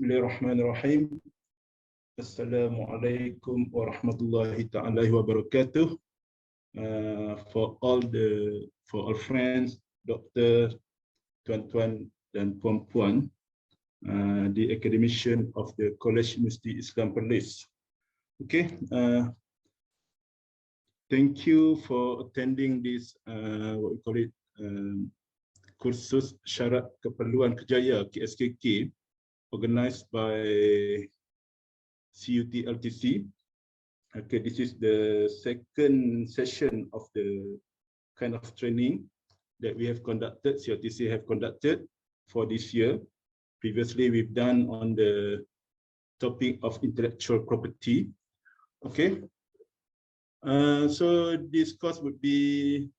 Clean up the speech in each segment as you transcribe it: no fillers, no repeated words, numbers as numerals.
Bismillahirrahmanirrahim. Assalamualaikum warahmatullahi ta'ala wabarakatuh. For all friends, Dr. Tuan-tuan dan puan-puan, the academician of the College Universiti Islam Perlis. Okay, thank you for attending this what we call it Kursus Syarat Keperluan Kerjaya KSKK, organized by CUT LTC. Okay, this is the second session of the kind of training that we have conducted, CLTC have conducted for this year. Previously, we've done on the topic of intellectual property. Okay, so this course would be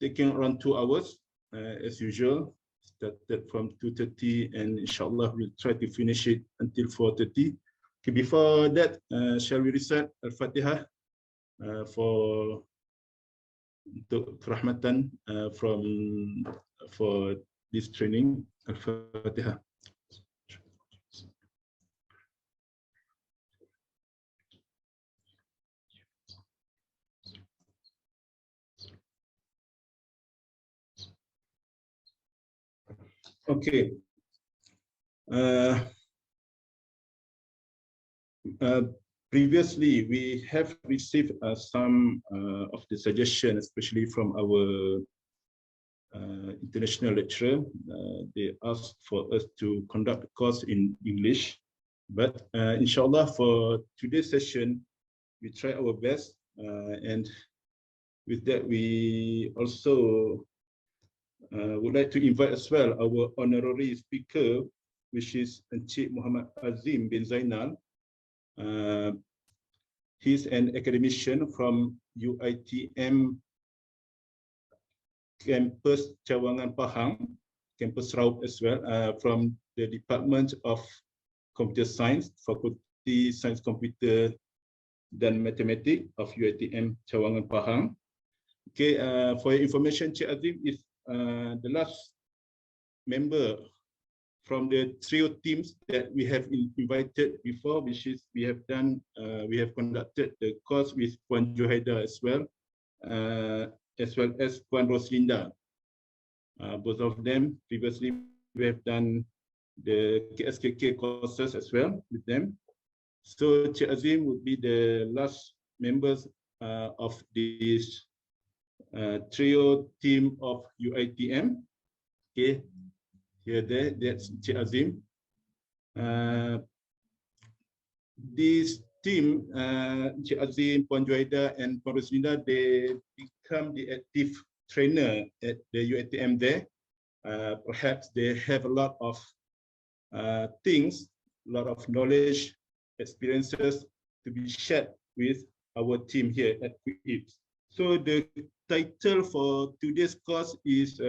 taking around 2 hours as usual. Started from 2:30 and inshallah we'll try to finish it until 4:30. Okay, before that, shall we recite Al-Fatihah for rahmatan for this training. Al-Fatihah. Okay. Previously, we have received some of the suggestions, especially from our international lecturer. They asked for us to conduct a course in English, but inshallah for today's session, we try our best, and with that, we also would like to invite as well our honorary speaker, which is Encik Muhammad Azim bin Zainal. He's an academician from UiTM campus Cawangan Pahang, campus Raub as well, from the Department of Computer Science, Faculty Science Computer dan Mathematics of UiTM Cawangan Pahang. Okay, for your information, Cik Azim is the last member from the trio teams that we have invited before, which is we have conducted the course with Puan Juhaida as well as Puan Roslinda. Both of them previously we have done the KSKK courses as well with them. So Cik Azim would be the last members of this trio team of UiTM. Okay. Here, that's Cik Azim. This team, Cik Azim, Puan Juhaida, and Puan Roslinda, they become the active trainer at the UiTM there. Perhaps they have a lot of things, a lot of knowledge, experiences to be shared with our team here at QIPS. So the title for today's course is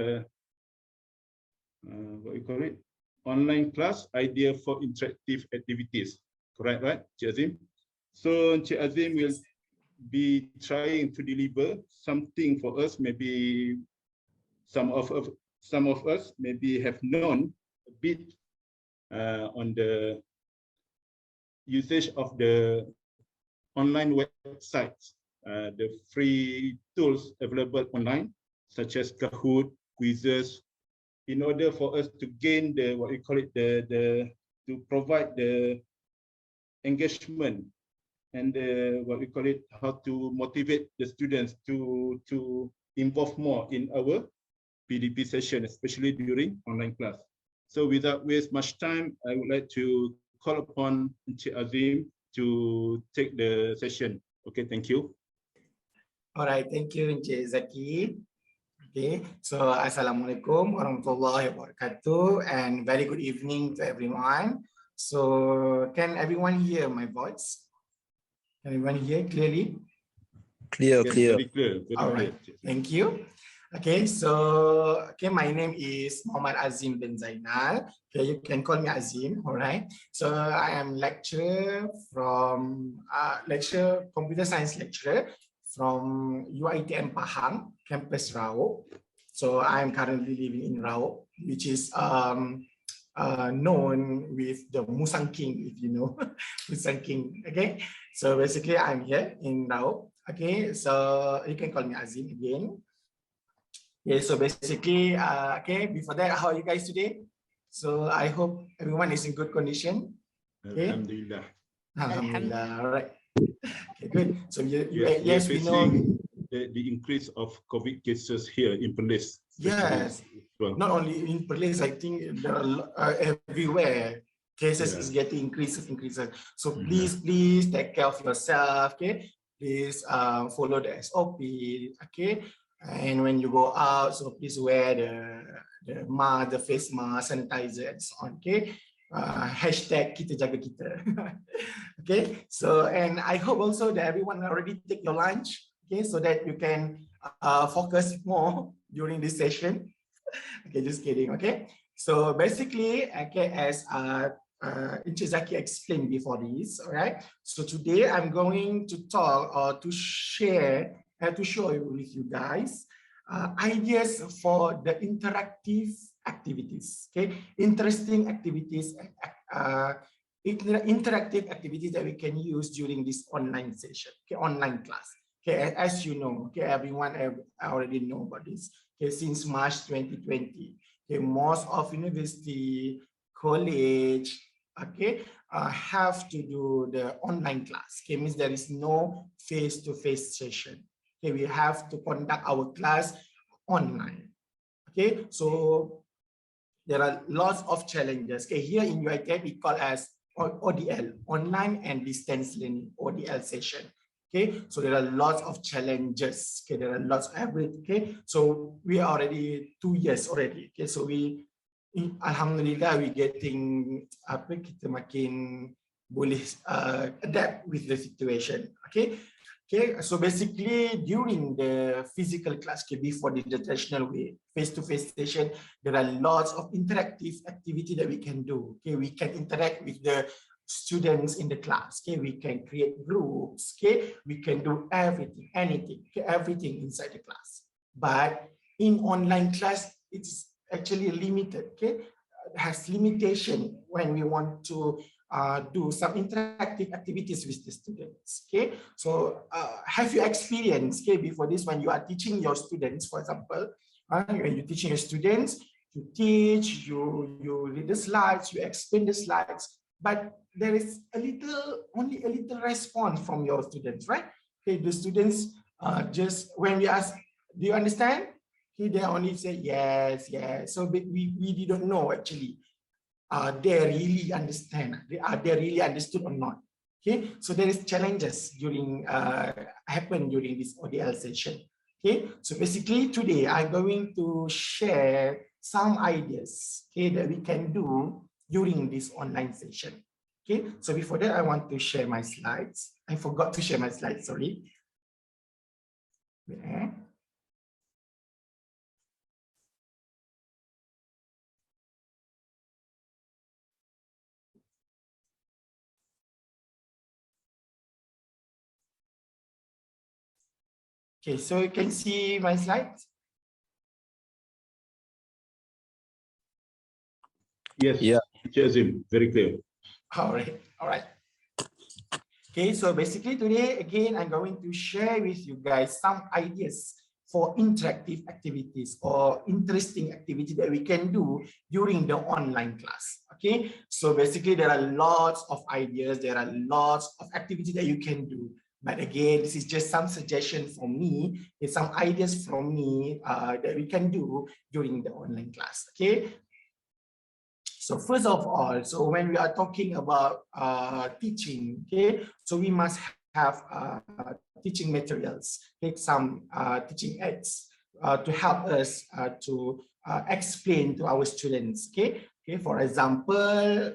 what we call it, online class idea for interactive activities. Correct, right, Cik Azim? So Cik Azim will be trying to deliver something for us. Maybe some of us maybe have known a bit on the usage of the online websites, the free tools available online, such as Kahoot, quizzes, in order for us to gain the what we call it to provide the engagement and what we call it, how to motivate the students to involve more in our PDP session, especially during online class. So without waste much time, I would like to call upon Encik Azim to take the session. Okay, thank you. All right, thank you, Encik Zaki. Okay, so Assalamualaikum warahmatullahi wabarakatuh, and very good evening to everyone. So can everyone hear my voice? Can everyone hear clearly? Clear, yes, clear. Very clear. All right, thank you. Okay, so my name is Muhammad Azim bin Zainal. Okay, you can call me Azim. All right. So I am lecturer from computer science lecturer from UiTM Pahang, campus Raub. So I'm currently living in Raub, which is known with the Musang King, if you know Musang King. Okay, so basically I'm here in Rao. Okay, so you can call me Azim again. Okay, so basically, okay, before that, how are you guys today? So I hope everyone is in good condition. Okay. Alhamdulillah. Alhamdulillah. All right. Okay, good. So Yes, we know. The increase of COVID cases here in Perlis. Yes, well. Not only in Perlis, I think there are everywhere. Cases is getting increases. So please take care of yourself. Okay, please follow the SOP. Okay, and when you go out, so please wear the mask, the face mask, sanitizer, and so on. Okay. Hashtag kita jaga kita. Okay, so and I hope also that everyone already take your lunch. Okay, so that you can focus more during this session. Okay, just kidding. Okay, so basically, okay, as Ichizaki explained before this, all right. So today I'm going to talk or to share and to show you with you guys ideas for the interactive activities. Okay, interesting activities and interactive activities that we can use during this online session. Okay, online class. Okay, as you know, okay, everyone already know about this. Okay, since March 2020, okay, most of university, college, okay, have to do the online class. Okay, means there is no face-to-face session. Okay, we have to conduct our class online. Okay, so there are lots of challenges. Okay, here in UiTech, we call as ODL, online and distance learning, ODL session. Okay, so there are lots of challenges. Okay, there are lots of everything. Okay, so we are already 2 years already. Okay, so we, alhamdulillah, we getting apa kita makin boleh adapt with the situation. Okay, okay. So basically, during the physical class, okay, before the traditional way, face-to-face session, there are lots of interactive activity that we can do. Okay, we can interact with the students in the class. Okay, we can create groups. Okay, we can do everything, anything, okay, everything inside the class. But in online class, it's actually limited. Okay, it has limitation when we want to do some interactive activities with the students. Okay, so have you experienced, okay, before this, when you are teaching your students, for example, when you're teaching your students, you teach, you read the slides, you explain the slides, but there is only a little response from your students, right? Okay, the students just, when we ask, do you understand? Okay, they only say yes, yes. So we didn't know actually, they really understand, they really understood or not. Okay, so there is challenges during happen during this ODL session. Okay, so basically today I'm going to share some ideas, okay, that we can do during this online session. Okay, so before that, I want to share my slides. I forgot to share my slides, sorry. Yeah. Okay, so you can see my slides. Yes, yeah. Azim, very clear. All right. Okay, so basically today, again, I'm going to share with you guys some ideas for interactive activities or interesting activity that we can do during the online class. Okay, so basically there are lots of ideas, there are lots of activities that you can do. But again, this is just some suggestion from me, it's some ideas from me that we can do during the online class. Okay. So first of all, so when we are talking about teaching, okay, so we must have teaching materials, take some teaching aids to help us to explain to our students. Okay, okay. For example,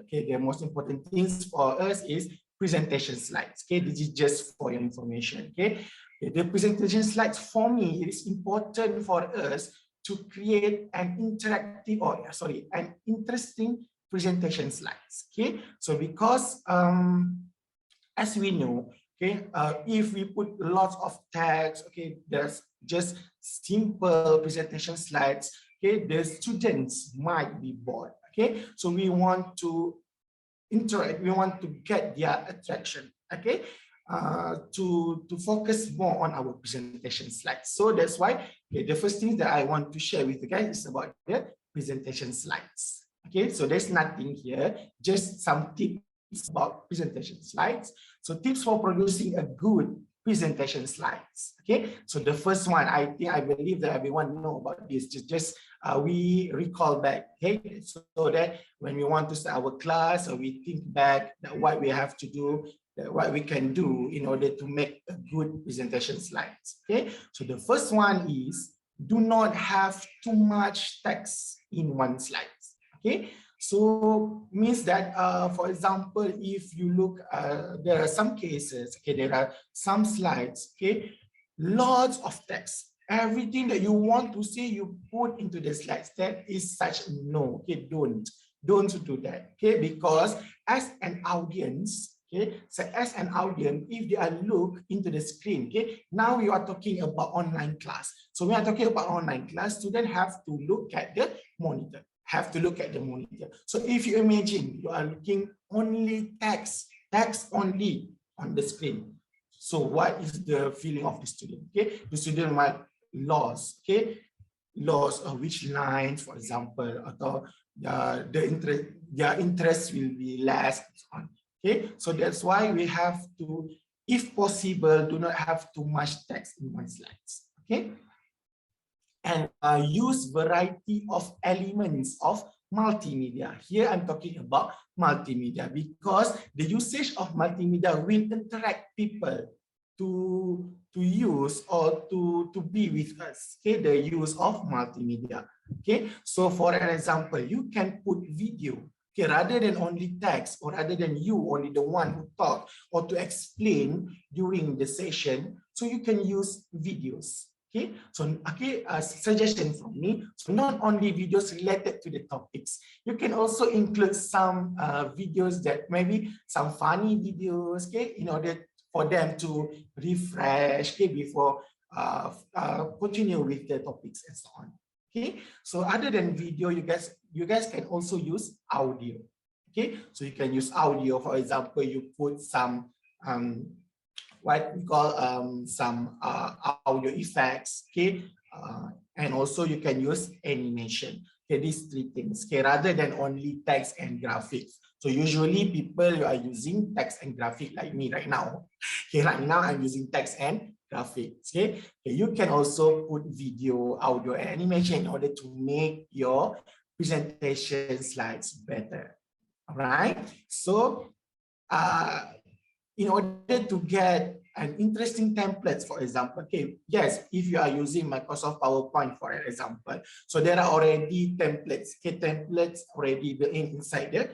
okay, the most important things for us is presentation slides. Okay, this is just for your information. Okay, okay. The presentation slides for me, it is important for us to create an interactive, or sorry, an interesting presentation slides. Okay, so because as we know, okay, if we put lots of text, okay, there's just simple presentation slides, okay, the students might be bored. Okay, so we want to interact, we want to get their attraction, okay, to focus more on our presentation slides. So that's why, okay, the first thing that I want to share with you guys is about the presentation slides. Okay, so there's nothing here, just some tips about presentation slides. So tips for producing a good presentation slides. Okay, so the first one, I believe that everyone know about this. Just we recall back, okay, so that when we want to start our class, or we think back that what we have to do, what we can do in order to make a good presentation slides. Okay, so the first one is do not have too much text in one slide. Okay, so means that for example, if you look, there are some cases, okay, there are some slides, okay, lots of text, everything that you want to see you put into the slides. That is such no, okay, don't do that, okay, because as an audience, okay, so as an audience, if they are look into the screen, okay, now we are talking about online class. So we are talking about online class, students have to look at the monitor, have to look at the monitor. So if you imagine you are looking only text only on the screen, so what is the feeling of the student? Okay, the student might lost, okay, lost of which lines, for example, or their interest will be less, and so on. Okay, so that's why we have to, if possible, do not have too much text in one slides. Okay, and use variety of elements of multimedia. Here I'm talking about multimedia because the usage of multimedia will interact people to use or to be with us. Okay, the use of multimedia. Okay, so for an example, you can put video. Okay, rather than only text, or rather than you only the one who talk or to explain during the session, so you can use videos. Okay, so okay, a suggestion from me. So not only videos related to the topics, you can also include some videos that maybe some funny videos, okay, in order for them to refresh, okay, before continue with the topics and so on. Okay, so other than video, you guys can also use audio. Okay, so you can use audio. For example, you put some what we call some audio effects, okay, and also you can use animation. Okay, these three things, okay, rather than only text and graphics. So usually people are using text and graphic like me right now. Okay, right now I'm using text and graphics. Okay, you can also put video, audio, and animation in order to make your presentation slides better. All right. So in order to get an interesting templates, for example, okay, yes, if you are using Microsoft PowerPoint, for example, so there are already templates, okay, templates already built inside the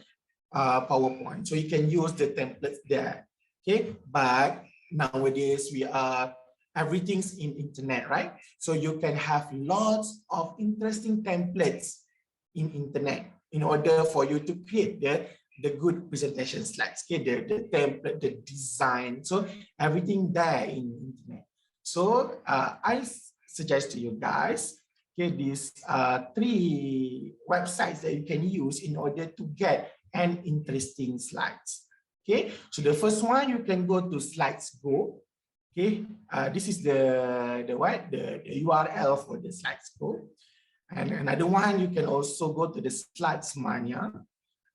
PowerPoint, so you can use the templates there, okay, but nowadays everything's in internet, right? So you can have lots of interesting templates in internet in order for you to create the good presentation slides, okay, the template, the design, so everything there in internet. So I suggest to you guys, okay, these three websites that you can use in order to get an interesting slides. Okay, so the first one, you can go to Slides Go. Okay, this is the URL for the Slides Go. And another one, you can also go to the Slides Mania.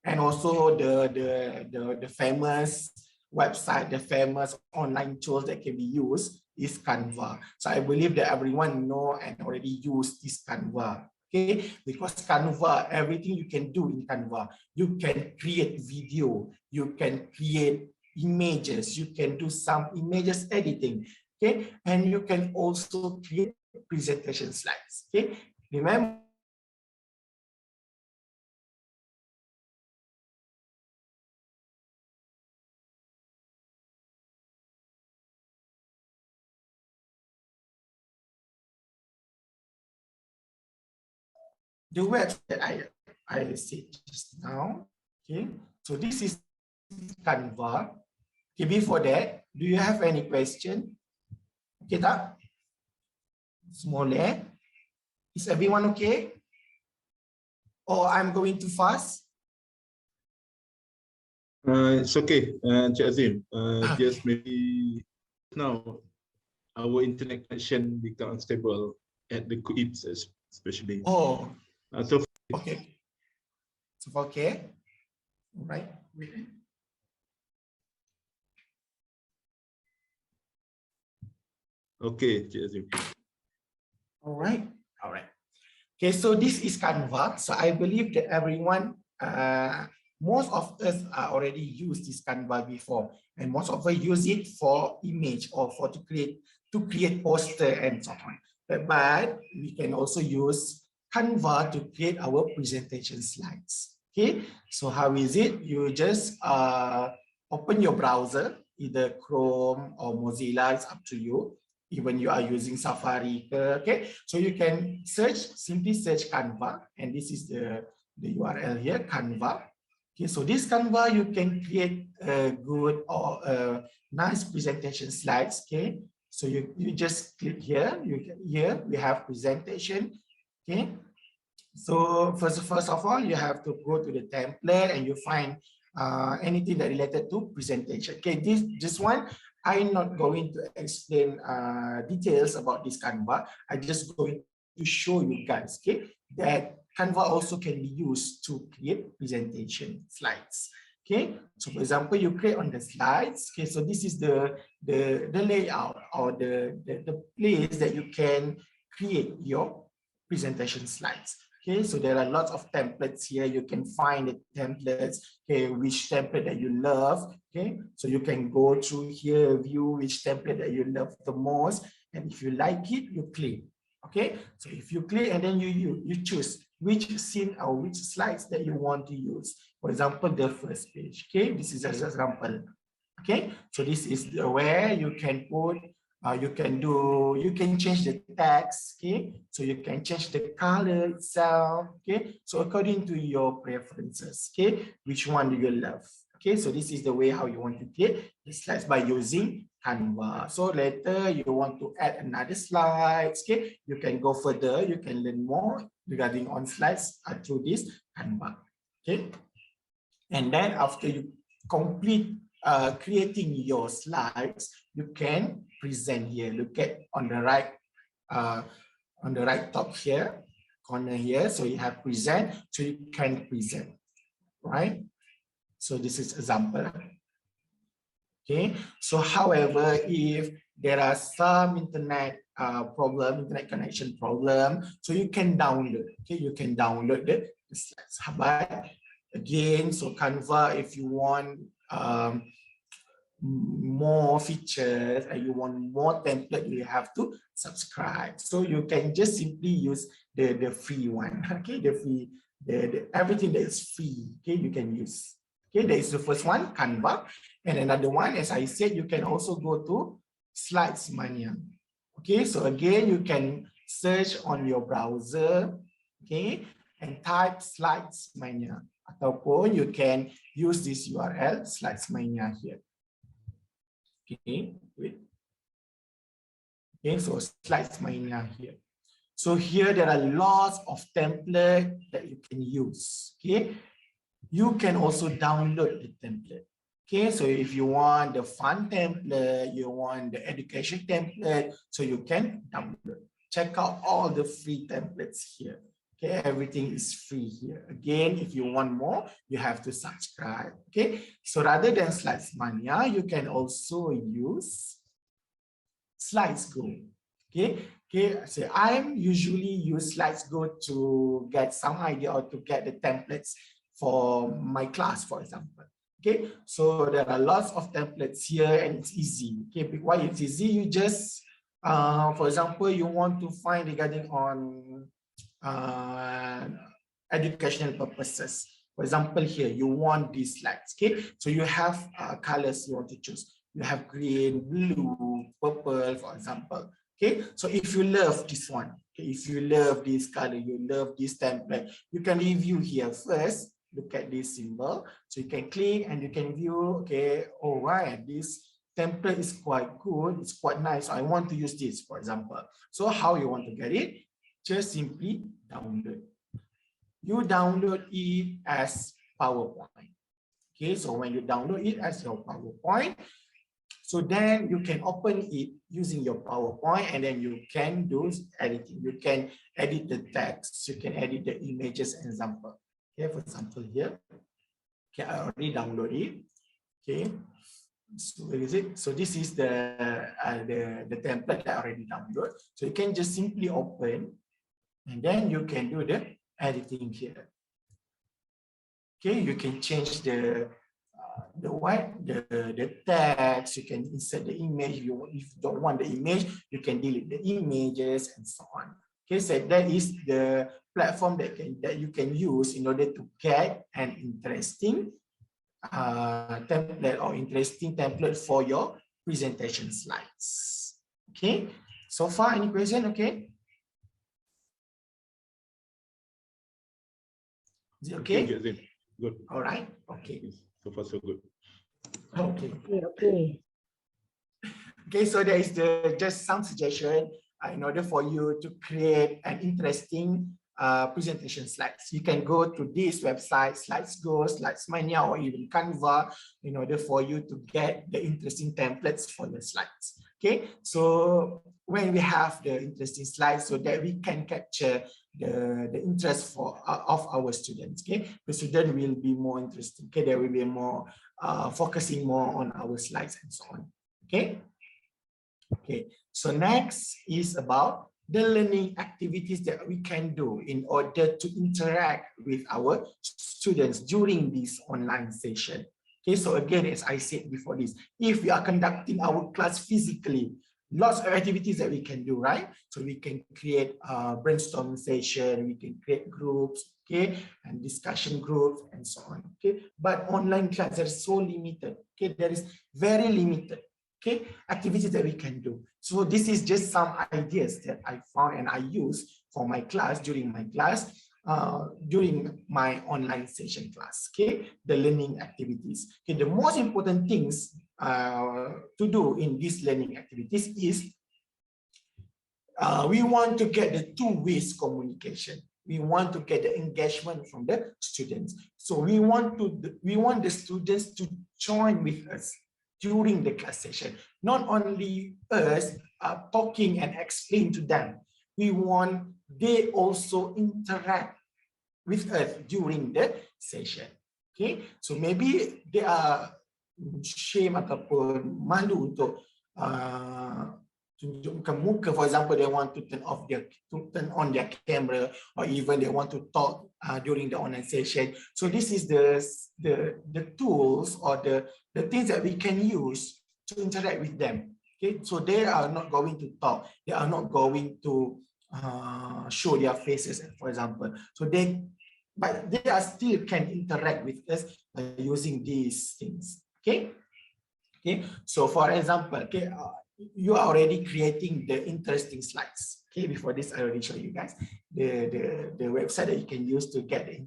And also the famous website, the famous online tools that can be used is Canva. So I believe that everyone know and already use this Canva. Okay, because Canva, everything you can do in Canva. You can create video, you can create images, you can do some images editing. Okay, and you can also create presentation slides. Okay, remember, the website I said just now. Okay, so this is Canva. Okay, before that, do you have any question? Okay, tak? Semua boleh? Is everyone okay? Or I'm going too fast? It's okay, Encik Azim. Okay. Just maybe now our internet connection become unstable at the Kuwait especially. Oh, So okay. So okay. All right. okay, Encik Azim. All right. All right. Okay, so this is Canva. So I believe that everyone, most of us are already used this Canva before, and most of us use it for image or for to create poster and so on. But we can also use Canva to create our presentation slides. Okay, so how is it? You just open your browser, either Chrome or Mozilla, it's up to you. Even you are using Safari, okay? So you can search, simply search Canva, and this is the URL here, Canva. Okay, so this Canva, you can create a good or a nice presentation slides, okay? So you just click here, here we have presentation, okay? So first of all, you have to go to the template and you find anything that related to presentation. Okay, this one, I'm not going to explain details about this Canva. I'm just going to show you guys, okay, that Canva also can be used to create presentation slides. Okay, so for example, you create on the slides. Okay, so this is the layout or the place that you can create your presentation slides. Okay, so there are lots of templates here. You can find the templates, okay, which template that you love. Okay, so you can go through here, view which template that you love the most. And if you like it, you click. Okay, so if you click and then you choose which scene or which slides that you want to use. For example, the first page. Okay, this is an example. Okay, so this is where you can put you can change the text, okay, so you can change the color itself, okay, so according to your preferences, okay, which one do you love. Okay, so this is the way how you want to create the slides by using Canva. So later you want to add another slides, okay, you can go further, you can learn more regarding on slides through this Canva. Okay, and then after you complete creating your slides, you can present here. Look at on the right top here, corner here. So you have present, so you can present, right? So this is example. Okay. So however, if there are some internet internet connection problem, so you can download. Okay, you can download the slides. But again, so Canva, if you want more features and you want more template, you have to subscribe. So you can just simply use the free one. Okay, the free, everything that is free, okay, you can use. Okay, that is the first one, Canva. And another one, as I said, you can also go to Slides Mania. Okay, so again, you can search on your browser, okay, and type Slides Mania. Ataupun you can use this URL, Slides Mania here. Okay, wait. Okay, so Slides Mania here. So here there are lots of templates that you can use. Okay, you can also download the template. Okay, so if you want the fun template, you want the education template, so you can download. Check out all the free templates here. Okay, everything is free here. Again, if you want more, you have to subscribe. Okay, so rather than Slides Mania, you can also use SlidesGo. Okay, so I'm usually use SlidesGo to get some idea or to get the templates for my class, for example. Okay, so there are lots of templates here and it's easy. Okay, why it's easy? You just, for example, you want to find regarding on educational purposes. For example, here you want these slides. Okay, so you have colors you want to choose. You have green, blue, purple, for example. Okay, so if you love this one, okay, if you love this color, you love this template, you can review here first. Look at this symbol. So you can click and you can view, okay, all right, this template is quite good, it's quite nice. I want to use this, for example. So how you want to get it? Just simply download. you download it as PowerPoint. Okay, so when you download it as your PowerPoint, so then you can open it using your PowerPoint, and then you can do editing. You can edit the text, you can edit the images, example. Okay, for example here. Okay, I already download it. Okay, so where is it? So this is the template that I already downloaded. So you can just simply open, and then you can do the editing here. Okay, you can change the text. You can insert the image. If you don't want the image, you can delete the images and so on. Okay, so that is the platform that you can use in order to get an interesting template or interesting template for your presentation slides. Okay, so far any question? Okay, is it okay? Good. All right. Okay. So far so good. Okay. Okay. Okay, so there is just some suggestion in order for you to create an interesting presentation slides. You can go to this website, SlidesGo, SlidesMania, or even Canva, in order for you to get the interesting templates for your slides. Okay, so when we have the interesting slides, so that we can capture the interest of our students. Okay, the student will be more interested. Okay, they will be more focusing more on our slides and so on. Okay. Okay, so next is about the learning activities that we can do in order to interact with our students during this online session. Okay, so again, as I said before this, if we are conducting our class physically, lots of activities that we can do, right? So we can create a brainstorming session, we can create groups, okay, and discussion groups and so on. Okay, but online class are so limited. Okay, there is very limited. Okay, activities that we can do. So this is just some ideas that I found and I use for my class during my online session class. Okay, the learning activities. Okay, the most important things to do in these learning activities is we want to get the two-way communication. We want to get the engagement from the students. So we want the students to join with us during the class session. Not only us talking and explain to them, we want they also interact with us during the session. Okay, so maybe they are shame ataupun malu untuk tunjukkan muka. For example, they want to turn on their camera, or even they want to talk during the online session. So this is the tools or the things that we can use to interact with them. Okay, so they are not going to talk, they are not going to show their faces, for example. So but they are still can interact with us by using these things. Okay, okay. So for example, okay, you are already creating the interesting slides. Okay, before this, I already showed you guys the website that you can use to get the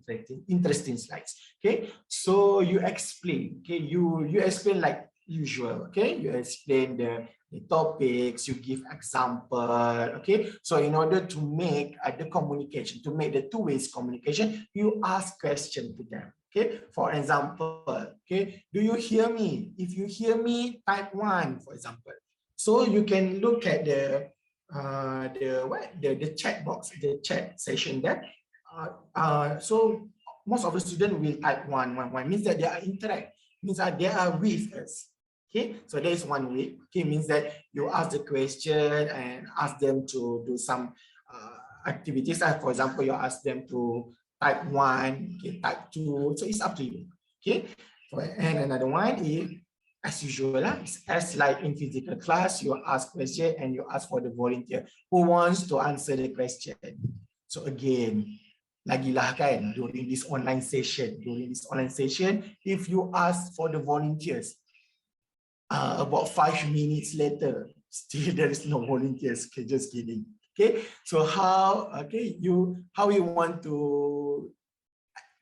interesting slides. Okay, so you explain. Okay, you explain like usual. Okay, you explain the topics, you give example. Okay, so in order to make the communication, to make the two-way communication, you ask question to them. Okay, for example, okay, do you hear me? If you hear me, type 1, for example. So you can look at the chat box, the chat session there. So most of the students will type 1 means that they are interact, means that they are with us. Okay, so there is one way. Okay, means that you ask the question and ask them to do some activities. For example, you ask them to type 1, okay, type 2. So it's up to you. Okay, and another one is, as usual, as like in physical class, you ask question and you ask for the volunteer who wants to answer the question. So again, lagilah kan, during this online session, if you ask for the volunteers, about 5 minutes later, still there is no volunteers. Okay, just kidding. Okay, so how we want to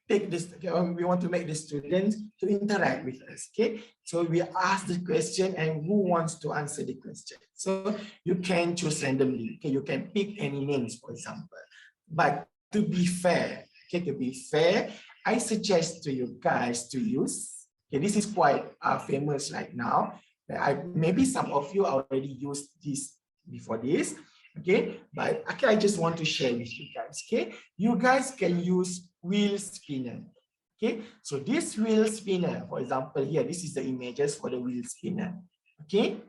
take this, we want to make the students to interact with us. Okay, so we ask the question and who wants to answer the question. So you can choose randomly. Okay, you can pick any names, for example. But to be fair, okay, to be fair, I suggest to you guys to use, okay, this is quite famous right now. Maybe some of you already used this before this, okay, but okay, I just want to share with you guys, okay. You guys can use wheel spinner, okay. So this wheel spinner, for example, here, this is the images for the wheel spinner, okay.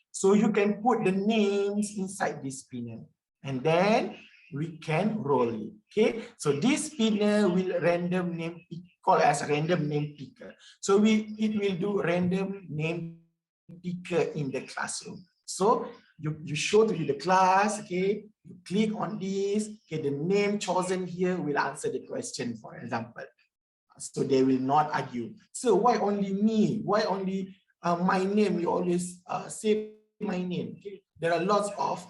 So you can put the names inside this spinner and then we can roll it, okay. So this spinner will random name, called as random name picker. So it will do random name picker in the classroom. So you show to the class, okay, you click on this, okay, the name chosen here will answer the question, for example. So they will not argue. So why only me? Why only my name? You always say my name. Okay? There are lots of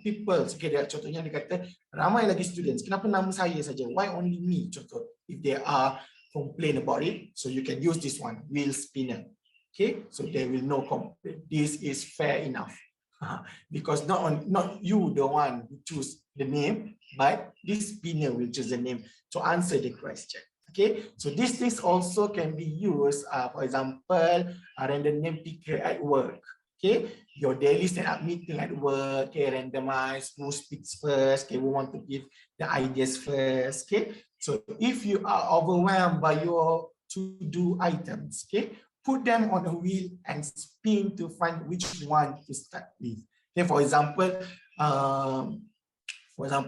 people. Okay, contohnya dia kata ramai lagi students. Kenapa nama saya saja? Why only me? Contoh, if they are complain about it, so you can use this one, wheel spinner. Okay, so they will know this is fair enough. Because not you the one who choose the name, but this spinner will choose the name to answer the question. Okay, so these things also can be used, for example, random name picker at work. Okay, your daily stand-up meeting at work, okay, randomize who speaks first, okay, we want to give the ideas first, okay. So if you are overwhelmed by your to-do items, okay, put them on a wheel and spin to find which one to start with. Okay, for example,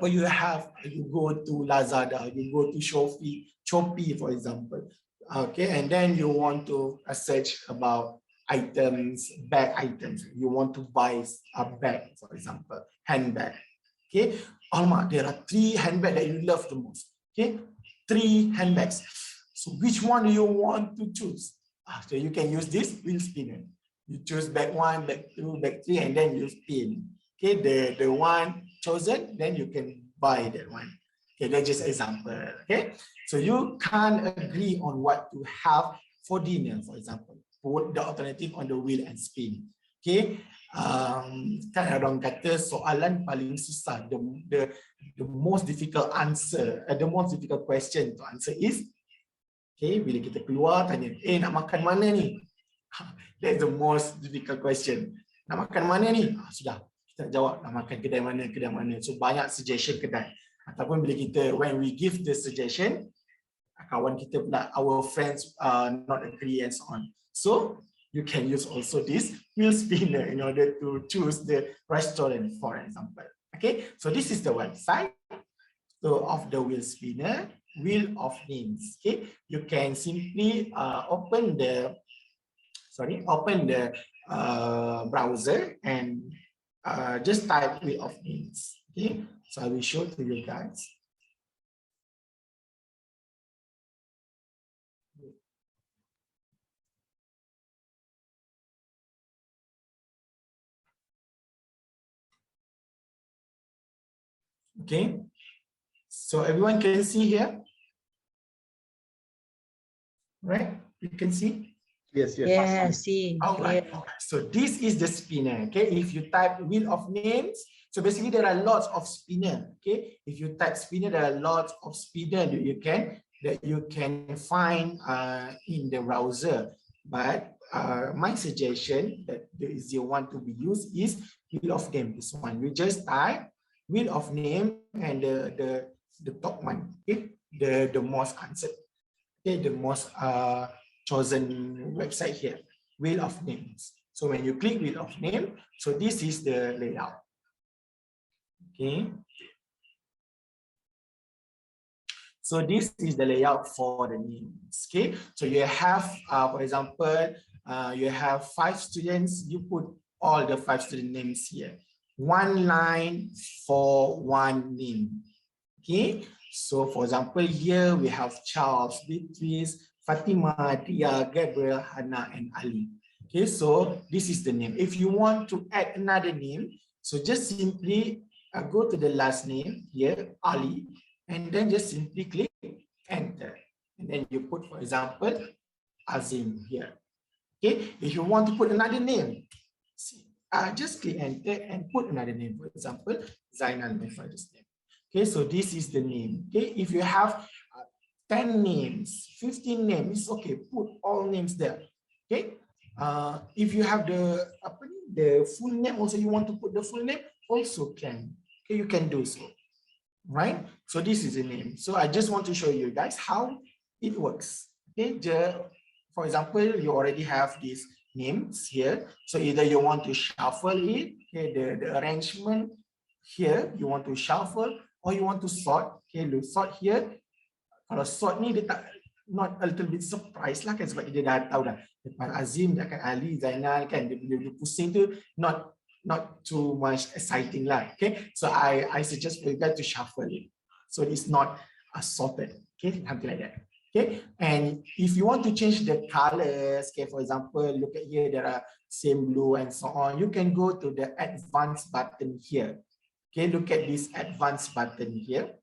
you go to Lazada, you go to Shopee, for example, okay, and then you want to search about items, bag items. You want to buy a bag, for example, handbag. Okay, Alma, there are 3 handbags that you love the most. Okay, 3 handbags. So which one do you want to choose? So you can use this wheel spinner. You choose bag 1, bag 2, bag 3, and then you spin. Okay, the one chosen, then you can buy that one. Okay, that's just an example. Okay, so you can't agree on what to have for dinner, for example. Put the alternative on the wheel and spin. Okay, kan orang kata soalan paling susah, the most difficult answer, the most difficult question to answer is, okay, bila kita keluar tanya, nak makan mana ni? That's the most difficult question. Nak makan mana ni? Sudah, kita jawab nak makan kedai mana, kedai mana. So banyak suggestion kedai. Ataupun bila kita, when we give the suggestion, kawan kita pula, our friends not agree and so on. So you can use also this wheel spinner in order to choose the restaurant, for example. Okay, so this is the website of the wheel spinner, wheel of names. Okay, you can simply open the browser and just type wheel of names. Okay, so I will show to you guys. Okay, so everyone can see here, right? You can see? Yes, yes. Yeah, see. All right. Yeah. So this is the spinner. Okay, if you type wheel of names, so basically there are lots of spinner. Okay, if you type spinner, there are lots of spinner that you can find in the browser. But my suggestion that the easier one to be used is wheel of name. This one, we just type wheel of name and the top one. Okay, the most answered. Okay, the most chosen website here, wheel of names. So when you click wheel of name, so this is the layout. Okay. So this is the layout for the names. Okay. So you have, for example, you have 5 students. You put all the 5 student names here. 1 line for 1 name. Okay. So for example, here we have Charles, Beatrice, Fatima, Tia, Gabriel, Hannah, and Ali. Okay, so this is the name. If you want to add another name, so just simply go to the last name here, Ali, and then just simply click enter. And then you put, for example, Azim here. Okay, if you want to put another name, just click enter and put another name. For example, Zainal, my father's name. Okay, so this is the name. Okay, if you have 10 names, 15 names, okay, put all names there. Okay, if you have the full name, also you want to put the full name, also can. Okay, you can do so, right? So this is the name. So I just want to show you guys how it works. Okay, for example, you already have these names here. So either you want to shuffle it, okay, the arrangement here, you want to shuffle, or you want to sort. Okay, look, sort here. Kalau sort ni dia tak, not a little bit surprise lah kan, sebab dia dah tahu dah depan Azim, depan Ali, Zainal kan, dia pusing tu not too much exciting lah. Okay, so I suggest for you guys to shuffle it, so it's not sorted. Okay, something like that. Okay, and if you want to change the colors, okay, for example, look at here, there are same blue and so on, you can go to the advanced button here. Okay, look at this advanced button here.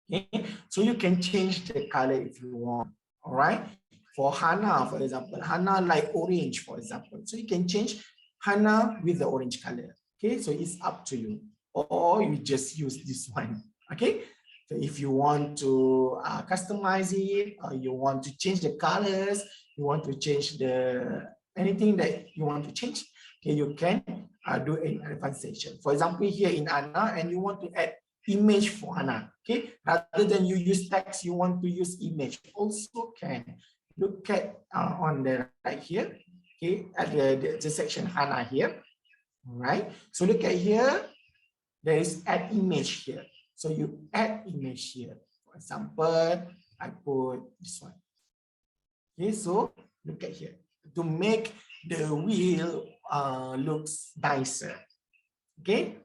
Okay, so you can change the color if you want. All right, for Hana, for example, Hana like orange, for example, so you can change Hana with the orange color. Okay, so it's up to you, or you just use this one. Okay, so if you want to customize it, or you want to change the colors, you want to change anything that you want to change, okay, you can do an advanced section. For example, here in Hana, and you want to add image for Hana. Okay, rather than you use text, you want to use image, also can. Look at on the right here, okay, at the section Hana here. All right, so look at here, there is add image here, so you add image here. For example, I put this one. Okay, so look at here, to make the wheel looks nicer. Okay,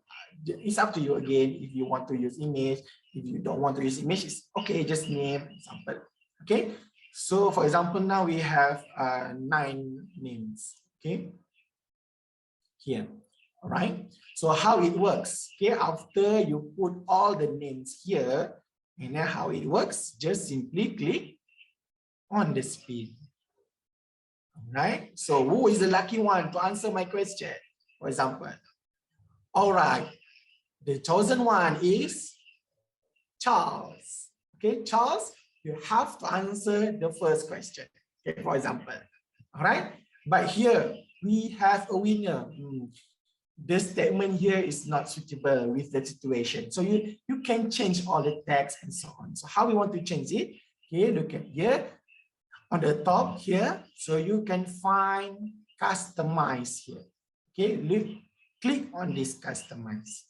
it's up to you again. If you want to use image, if you don't want to use image, it's okay, just name example. Okay, so for example, now we have 9 names. Okay, here. All right, so how it works, okay, after you put all the names here, and then how it works, just simply click on the spin. All right, so who is the lucky one to answer my question, for example? All right, the chosen one is Charles. Okay, Charles, you have to answer the first question, okay, for example. All right, but here we have a winner. The statement here is not suitable with the situation, so you can change all the text and so on. So how we want to change it? Okay, look at here on the top here, so you can find customize here. Okay, click on this customize.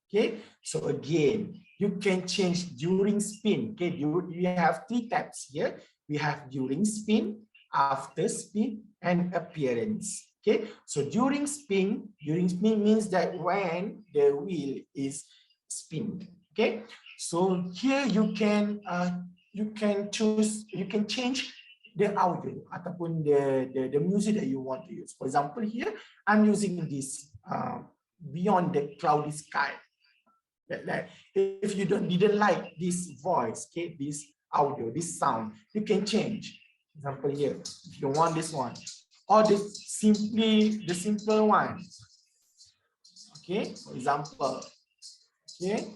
Okay, so again, you can change during spin. Okay, you have 3 tabs here. We have during spin, after spin, and appearance. Okay, so during spin means that when the wheel is spinning. Okay, so here you can choose, you can change the audio ataupun the music that you want to use. For example, here I'm using this Beyond the Cloudy Sky. Like if you didn't like this voice, okay, this audio, this sound, you can change. For example, here, if you want this one, or the simple one. Okay, for example, okay,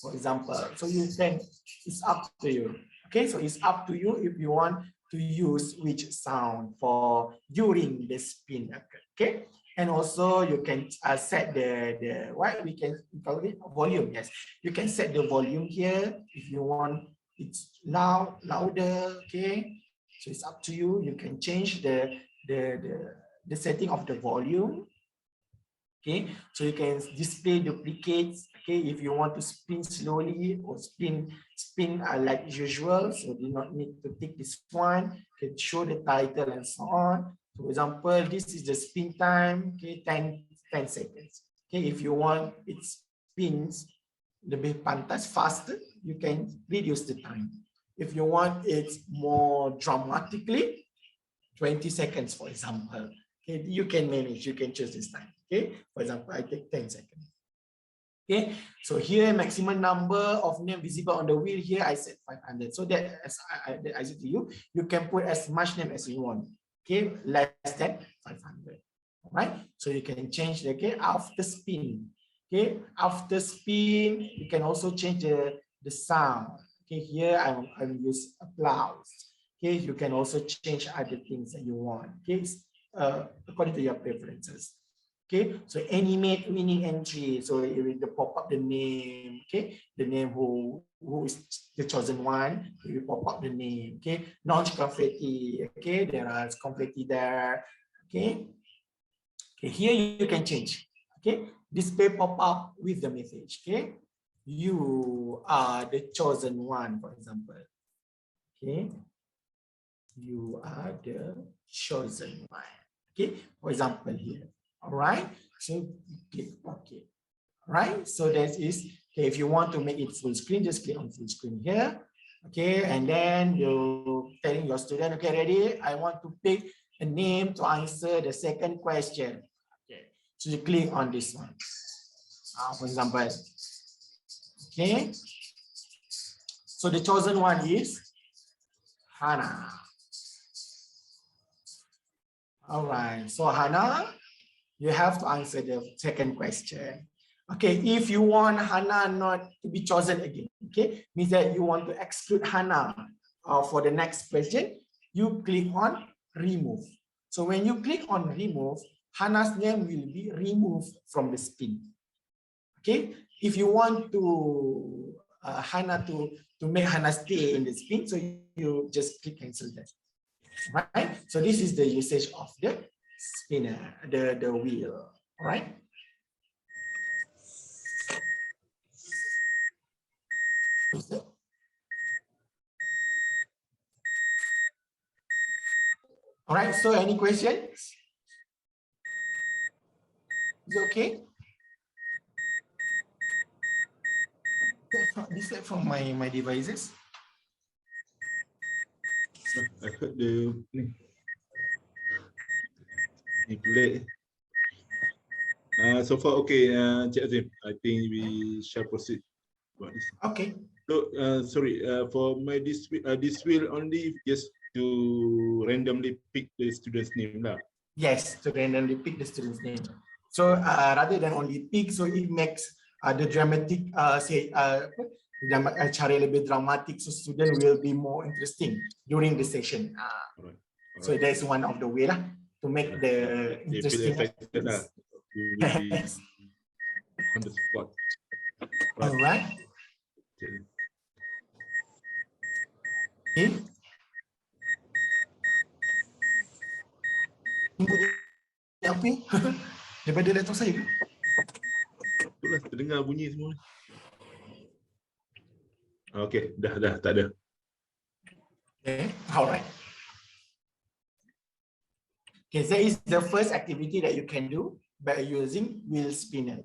for example, so you can, it's up to you. Okay, so it's up to you if you want to use which sound for during the spin. Okay, and also you can set the what we can call it volume. Yes, you can set the volume here if you want it's louder. Okay, so it's up to you. You can change the setting of the volume. Okay, so you can display duplicates. Okay, if you want to spin slowly or spin like usual, so do not need to tick this one. You can show the title and so on. For example, this is the spin time. Okay, 10 seconds. Okay, if you want it spins lebih pantas faster, you can reduce the time. If you want it more dramatically, 20 seconds, for example. Okay, you can manage, you can choose this time. Okay, for example, I take 10 seconds. Okay, so here maximum number of name visible on the wheel here, I set 500. So that as I said to you, you can put as much name as you want. Okay, less than 500. All right, so you can change the, okay, after spin. Okay, after spin, you can also change the sound. Okay, here I'm use applause. Okay, you can also change other things that you want. Okay, according to your preferences. Okay, so animate winning entry. So it will pop up the name. Okay, the name who is the chosen one. It will pop up the name. Okay, launch confetti. Okay, there are confetti there. Okay, okay, here you can change. Okay, display pop up with the message. Okay, you are the chosen one, for example. Okay, you are the chosen one. Okay, for example here. All right, so click OK. All right, so that is okay. If you want to make it full screen, just click on full screen here. Okay, and then you're telling your student, okay, ready? I want to pick a name to answer the second question. Okay, so you click on this one. For example, okay. So the chosen one is Hannah. All right, so Hannah, you have to answer the second question. Okay, if you want Hannah not to be chosen again, okay, means that you want to exclude Hannah for the next question, you click on remove. So when you click on remove, Hannah's name will be removed from the spin. Okay, if you want to Hannah to make Hannah stay in the spin, so you just click cancel that. Right? So this is the usage of the spinner, the wheel. All right. All right. So any questions? Is it okay? This is from my devices. I heard the play. So far, okay, Cik Azim, I think we shall proceed. Okay. So, sorry, for my this will only just to randomly pick the student's name lah. Yes, to randomly pick the student's name. So rather than only pick, so it makes the dramatic, cara lebih dramatic, so student will be more interesting during the session. Right. So that's one of the way lah to make the interesting. Yes. On the spot. Right. All right. Okay. Apa? Daripada laptop saya ke? Itulah terdengar bunyi semua. Okay, dah tak ada. Okay, all right. Okay, that is the first activity that you can do by using wheel spinner.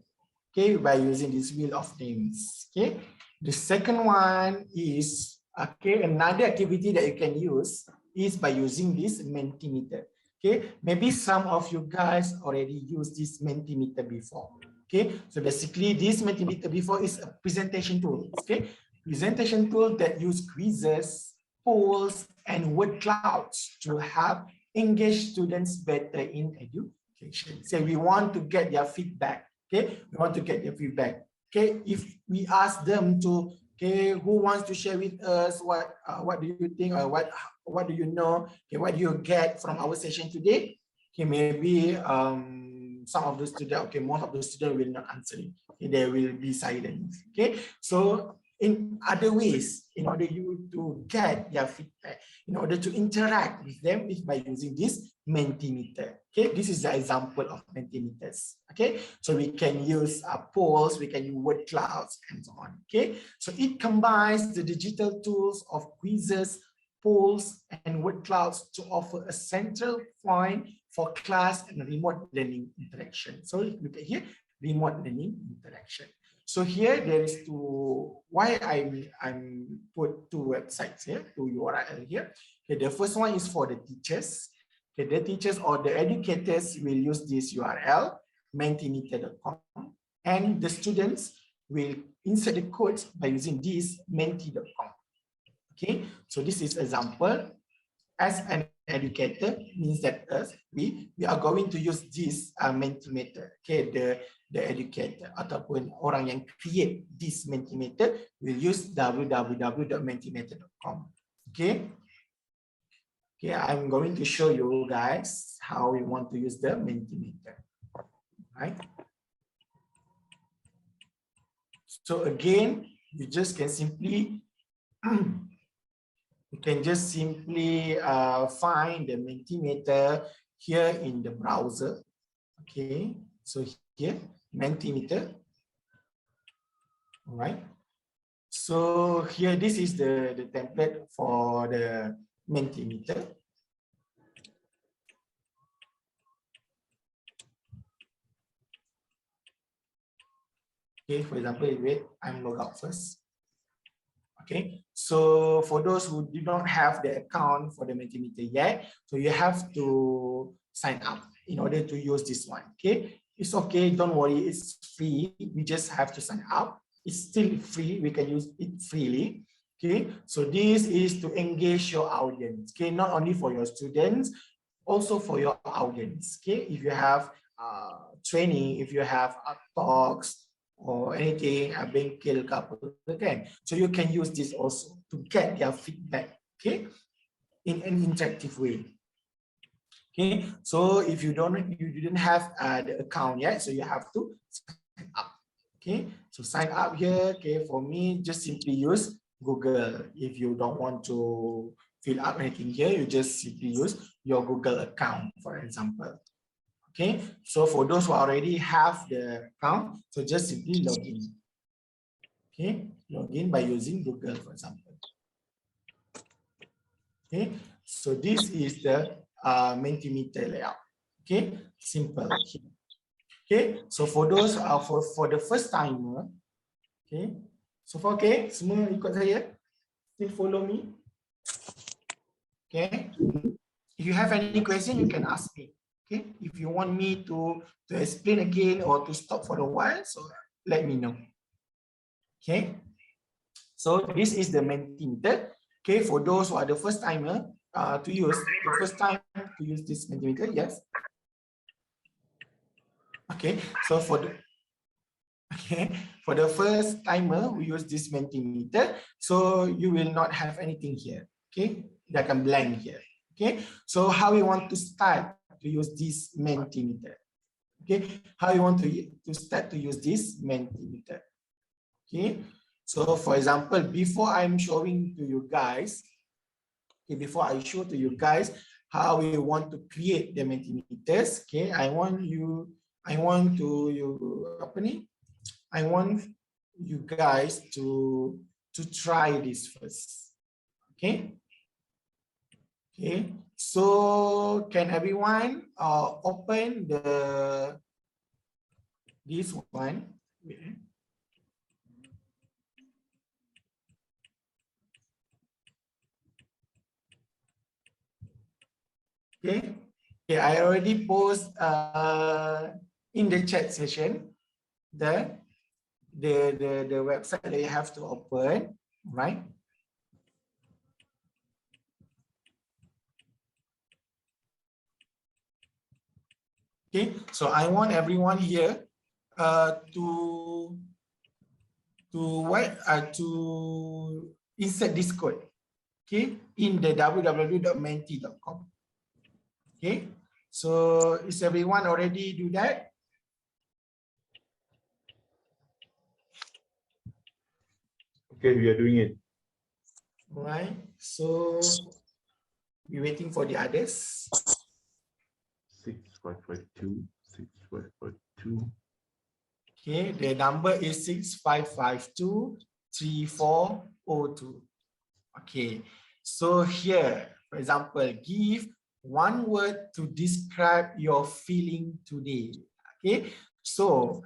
Okay, by using this wheel of names. Okay, the second one is another activity that you can use is by using this Mentimeter. Okay, maybe some of you guys already used this Mentimeter before. Okay, so basically this Mentimeter before is a presentation tool. Okay, presentation tool that use quizzes, polls, and word clouds to help engage students better in education. So we want to get their feedback. Okay, we want to get their feedback. Okay, if we ask them to, okay, who wants to share with us what do you think, or what do you know? Okay, what do you get from our session today? Okay, maybe some of the students, okay, most of the students will not answer it. Okay, they will be silent. Okay, so in other ways, in order you to get their feedback, in order to interact with them, is by using this Mentimeter. Okay, this is the example of Mentimeters. Okay, so we can use polls, we can use word clouds, and so on. Okay, so it combines the digital tools of quizzes, polls, and word clouds to offer a central point for class and remote learning interaction. So look at here, remote learning interaction. So here there is why I'm put two websites here, two URL here. Okay, the first one is for the teachers. Okay, the teachers or the educators will use this URL, mentimeter.com, and the students will insert the codes by using this menti.com. Okay, so this is example. as an educator means that we are going to use this Mentimeter. Okay, the educator ataupun orang yang create this Mentimeter will use www.mentimeter.com. Okay. Okay, I'm going to show you guys how we want to use the Mentimeter. Right. So again, you just can simply you can just simply find the Mentimeter here in the browser. Okay, so here Mentimeter. All right. So here, this is the template for the Mentimeter. Okay, for example, wait, I'm log out first. Okay, so for those who do not have the account for the Mentimeter yet, so you have to sign up in order to use this one. Okay, it's okay, don't worry, it's free. We just have to sign up. It's still free, we can use it freely. Okay, so this is to engage your audience. Okay, not only for your students, also for your audience. Okay, if you have training, if you have talks or anything, a bengkel couple, okay, so you can use this also to get their feedback. Okay, in an interactive way. Okay, so if you didn't have the account yet, so you have to sign up. Okay, so sign up here. Okay, for me, just simply use Google. If you don't want to fill up anything here, you just simply use your Google account, for example. Okay, so for those who already have the account, so just simply log in. Okay, log in by using Google, for example. Okay, so this is the Mentimeter layout. Okay, simple. Okay, so for those for the first timer, okay, so far okay, semua ikut saya, still follow me. Okay, if you have any question, you can ask me. Okay, if you want me to explain again or to stop for a while, so let me know. Okay, so this is the Mentimeter. Okay, for those who are the first timer to use this Mentimeter, yes. Okay, so for the first timer we use this Mentimeter, so you will not have anything here. Okay, that can blank here. Okay, so how we want to start to use this Mentimeter? Okay, how you want to start to use this Mentimeter? Okay, so for example, before I'm showing to you guys, okay, before I show to you guys how we want to create the Mentimeters, okay, I want you guys to try this first. Okay. Okay. So can everyone open this one? Okay. Okay, I already post in the chat session the website that you have to open, right? Okay, so I want everyone here to insert this code, okay, in the www.menti.com. Okay, so is everyone already do that? Okay, we are doing it. All right, so we're waiting for the others. 6552, 6552. Okay, the number is 6552-3402. Okay, so here, for example, give one word to describe your feeling today. Okay, so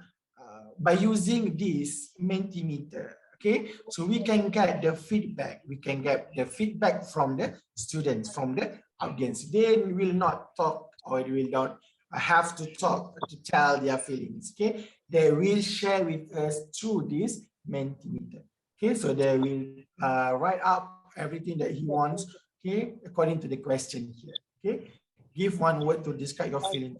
by using this Mentimeter, okay, so we can get the feedback. We can get the feedback from the students, from the audience. They will not talk or they will not have to talk to tell their feelings. Okay, they will share with us through this Mentimeter. Okay, so they will write up everything that he wants. okay, according to the question here. Okay, give one word to describe your feeling.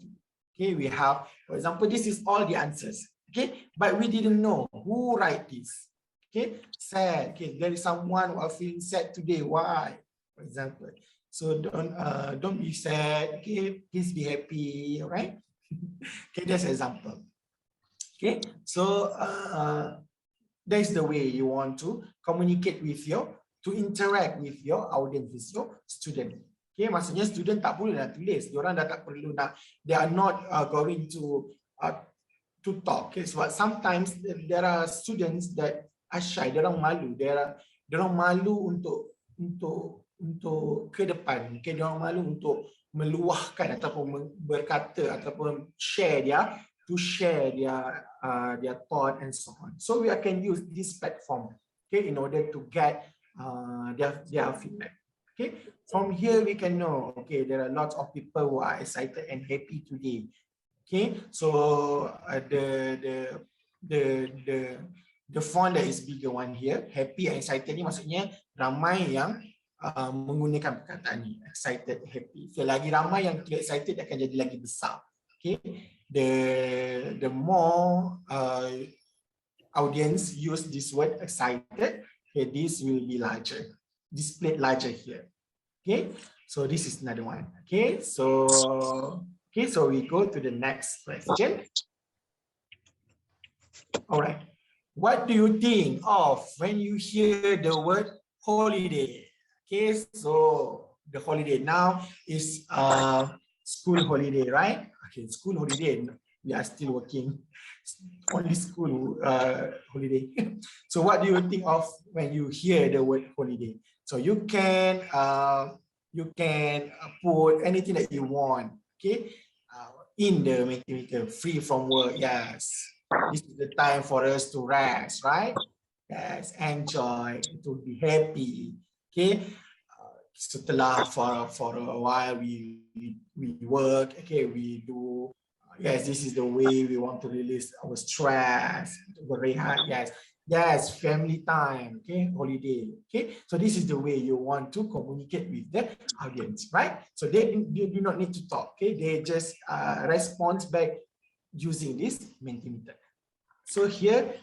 Okay, we have, for example, this is all the answers. Okay, but we didn't know who write this. Okay, sad. Okay, there is someone who are feeling sad today. Why? For example. So don't be sad. Okay, please be happy. All right. Okay, that's an example. Okay, so that's the way you want to communicate with to interact with your audience, with your student. Okay, maksudnya student tak perlu nak tulis, diorang dah tak perlu nak, they are not going to talk. Okay, so sometimes there are students that are shy, diorang malu, diorang malu untuk ke depan. Okay, diorang malu untuk meluahkan ataupun berkata ataupun share their thought and so on. So we can use this platform, okay, in order to get their feedback. Okay, from here we can know, okay, there are lots of people who are excited and happy today. Okay, so the font that is bigger one here, happy and excited ni maksudnya ramai yang menggunakan perkataan ni, excited, happy. So lagi ramai yang excited akan jadi lagi besar. Okay, the more audience use this word excited, okay, this will be larger, displayed larger here. Okay, so this is another one. Okay, so we go to the next question. All right, what do you think of when you hear the word holiday? Okay, so the holiday now is school holiday, right? Okay, school holiday, we are still working, only school holiday. So what do you think of when you hear the word holiday? So you can put anything that you want, okay, in the Mentimeter, free from work. Yes, this is the time for us to rest, right? Yes, enjoy, to be happy. Okay, setelah for a while we work. Okay, we do. Yes, this is the way we want to release our stress. Yes, family time. Okay, holiday. Okay, so this is the way you want to communicate with the audience, right? So they do not need to talk. Okay, they just respond back using this Mentimeter. So here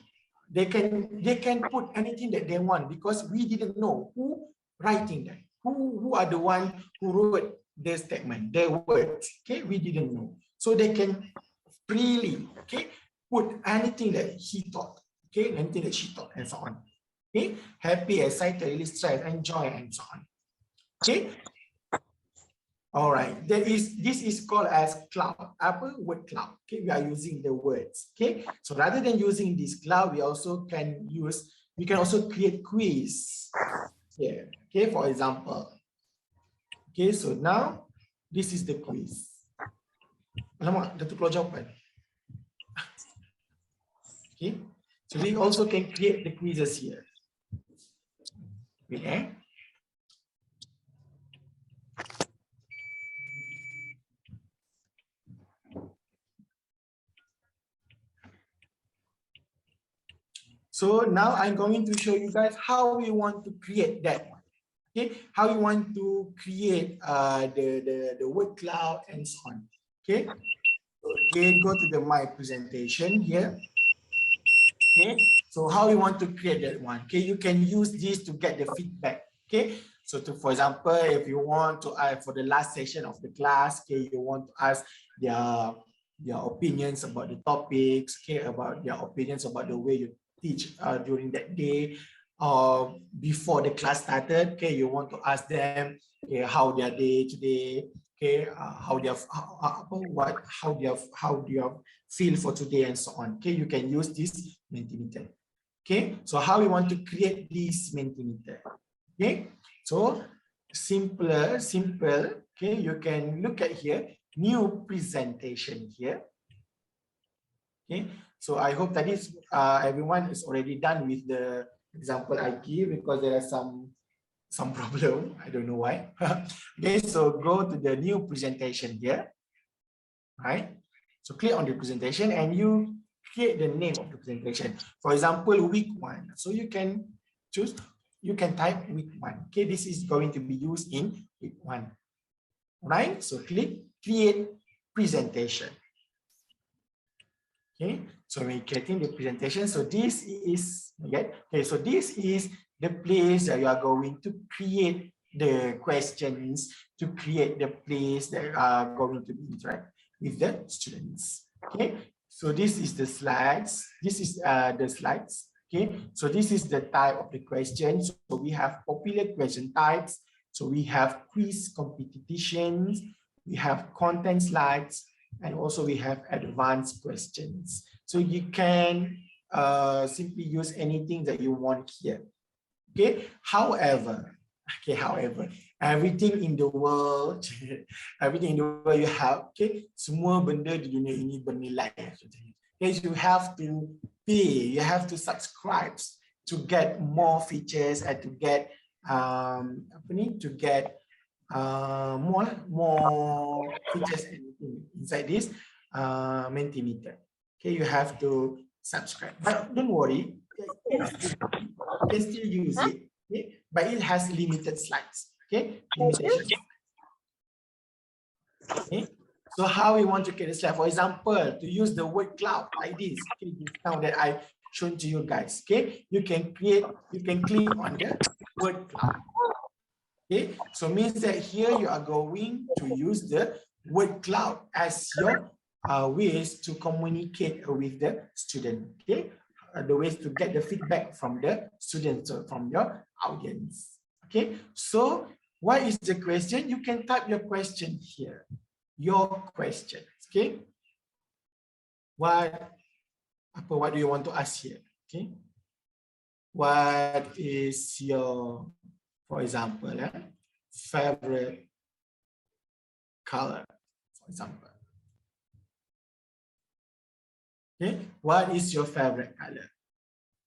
they can put anything that they want because we didn't know who writing that. Who are the one who wrote the statement, their words. Okay, we didn't know. So they can freely, okay, put anything that he thought, okay, anything that she thought, and so on. Okay, happy, excited, release stress, enjoy, and so on. Okay. All right. This is called as cloud. Apa word cloud? Okay, we are using the words. Okay, so rather than using this cloud, we can also create quiz. Yeah. Okay, for example. Okay, so now this is the quiz. Alamak, dah terkeluar jawapan. Okay, so we also can create the quizzes here. Okay. So now I'm going to show you guys how we want to create that one. Okay, how you want to create the word cloud and so on. Okay, so again, go to my presentation here. Okay, so how you want to create that one? Okay, you can use this to get the feedback. Okay, so for example, if you want to for the last session of the class, okay, you want to ask their opinions about the topics, okay, about their opinions about the way you teach during that day. Before the class started, okay, you want to ask them, okay, how their day today, okay, how do you feel for today, and so on. Okay, you can use this Mentimeter. Okay, so how we want to create this Mentimeter? Okay, so simple. Okay, you can look at here, new presentation here. Okay, so I hope that is everyone is already done with the example I give because there are some problem. I don't know why. Okay, so go to the new presentation here. Right. So click on the presentation and you create the name of the presentation. For example, week 1. So you can choose you can type week 1. Okay, this is going to be used in week 1. Right? So click create presentation. Okay, so we're creating the presentation. So this is okay. So this is the place that you are going to create the questions, to create the place that are going to be interact with the students. Okay, so this is the slides. This is the slides. Okay, so this is the type of the questions. So we have popular question types. So we have quiz competitions. We have content slides. And also we have advanced questions. So you can simply use anything that you want here. Okay. However, everything in the world, everything in the world you have, okay, semua benda di dunia ini bernilai. Okay, you have to pay, you have to subscribe to get more features and to get more features inside this Mentimeter. Okay, you have to subscribe, but don't worry, you can still use it. Okay, but it has limited slides. Okay, limitations. Okay, so how we want to create a slide? For example, to use the word cloud like this. Okay, now that I shown to you guys. Okay, you can click on the word cloud. Okay, so means that here you are going to use the word cloud as your ways to communicate with the student. Okay, the ways to get the feedback from the students, or from your audience. Okay, so what is the question? You can type your question here. Your questions. Okay, what do you want to ask here? Okay, what is your, for example, favorite color, for example. Okay, what is your favorite color?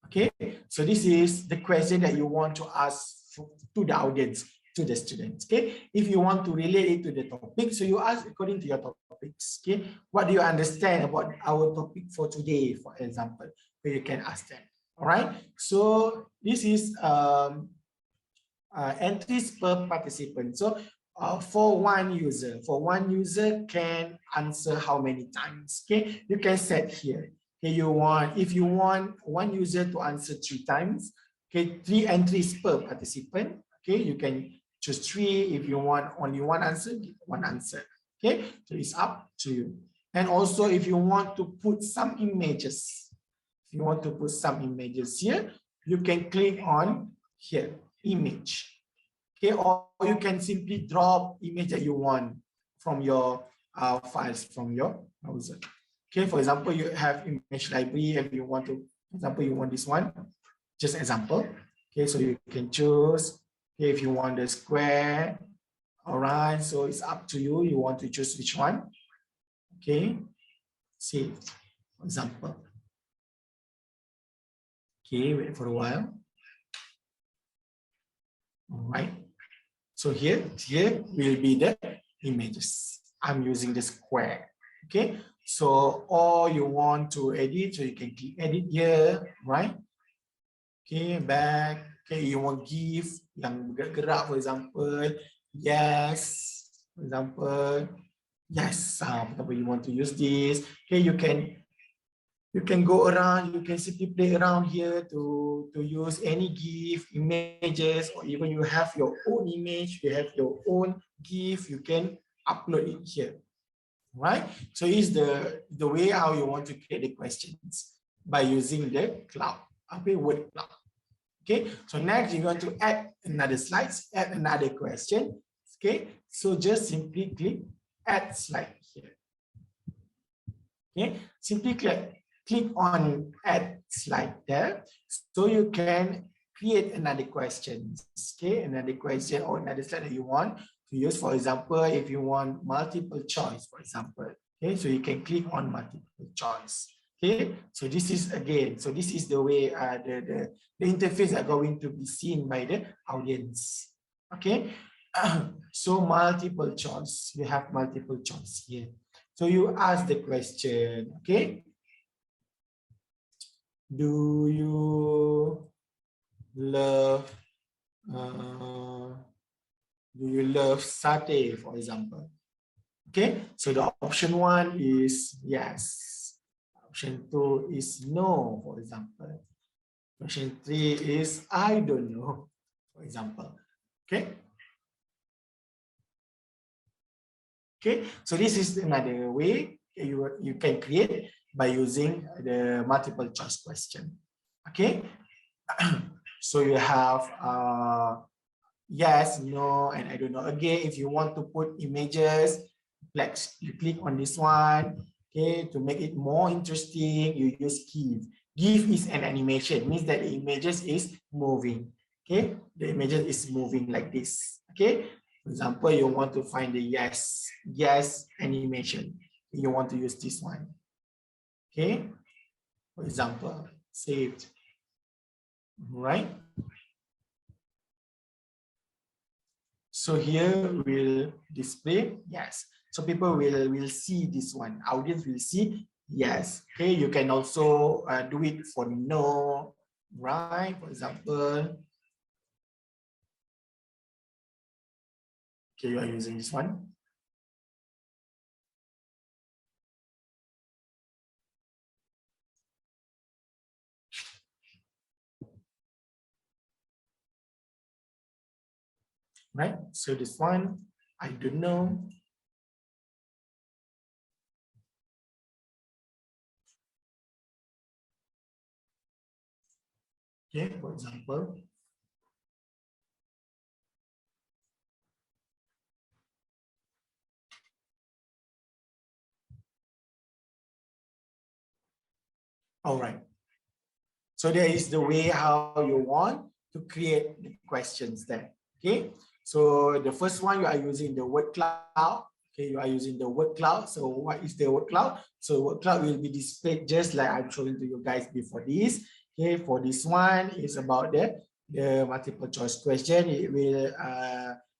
Okay, so this is the question that you want to ask to the audience, to the students. Okay, if you want to relate it to the topic, so you ask according to your topics. Okay, what do you understand about our topic for today, for example? So you can ask them. All right, so this is entries per participant. So for one user can answer how many times? Okay, you can set here. Okay, if you want one user to answer 3 times, okay, 3 entries per participant. Okay, you can choose 3. If you want only one answer, give one answer. Okay, so it's up to you. And also, if you want to put some images, here, you can click on here, image. Okay, or you can simply drop image that you want from your files from your browser. Okay, for example, you have image library. If you want to, for example, you want this one, just example. Okay, so you can choose. Okay, if you want the square, all right. So it's up to you. You want to choose which one. Okay, see, for example. Okay, wait for a while. All right. So here will be the images. I'm using the square. Okay. So or you want to edit, so you can click edit here, right? Okay, back. Okay, you want GIF yang gerak, for example. Yes, for example. Yes, for example, you want to use this. Okay, you can go around, you can simply play around here to use any GIF, images, or even you have your own image, you have your own GIF, you can upload it here, right? So it's the way how you want to create the questions by using the cloud, word cloud. Okay, so next you want to add another slides, add another question. Okay, so just simply click add slide here. Okay, simply click on add slide there, so you can create another question. Okay, another question or another slide that you want to use. For example, if you want multiple choice, for example, okay, so you can click on multiple choice. Okay, so this is again, so this is the way the interface are going to be seen by the audience. Okay, so multiple choice, you have multiple choice here. So you ask the question, okay? Do you love Do you love satay, for example? Okay, so the option 1 is yes. Option 2 is no, for example. Option 3 is I don't know, for example. Okay. Okay, so this is another way you can create by using the multiple choice question. Okay, so you have yes, no, and I don't know. Again, if you want to put images, like you click on this one. Okay, to make it more interesting, you use give. Give is an animation, means that the images is moving. Okay, the images is moving like this. Okay, for example, you want to find the yes animation. You want to use this one. Okay, for example, saved. Right. So here we'll display yes. So people will see this one. Audience will see yes. Okay, you can also do it for no, right? For example, okay, you are using this one. Right, so this one, I don't know. Okay, for example. All right. So there is the way how you want to create the questions there. Okay. So the first one, you are using the word cloud. Okay, you are using the word cloud. So what is the word cloud? So word cloud will be displayed just like I'm showing to you guys before this. Okay, for this one is about the multiple choice question. It will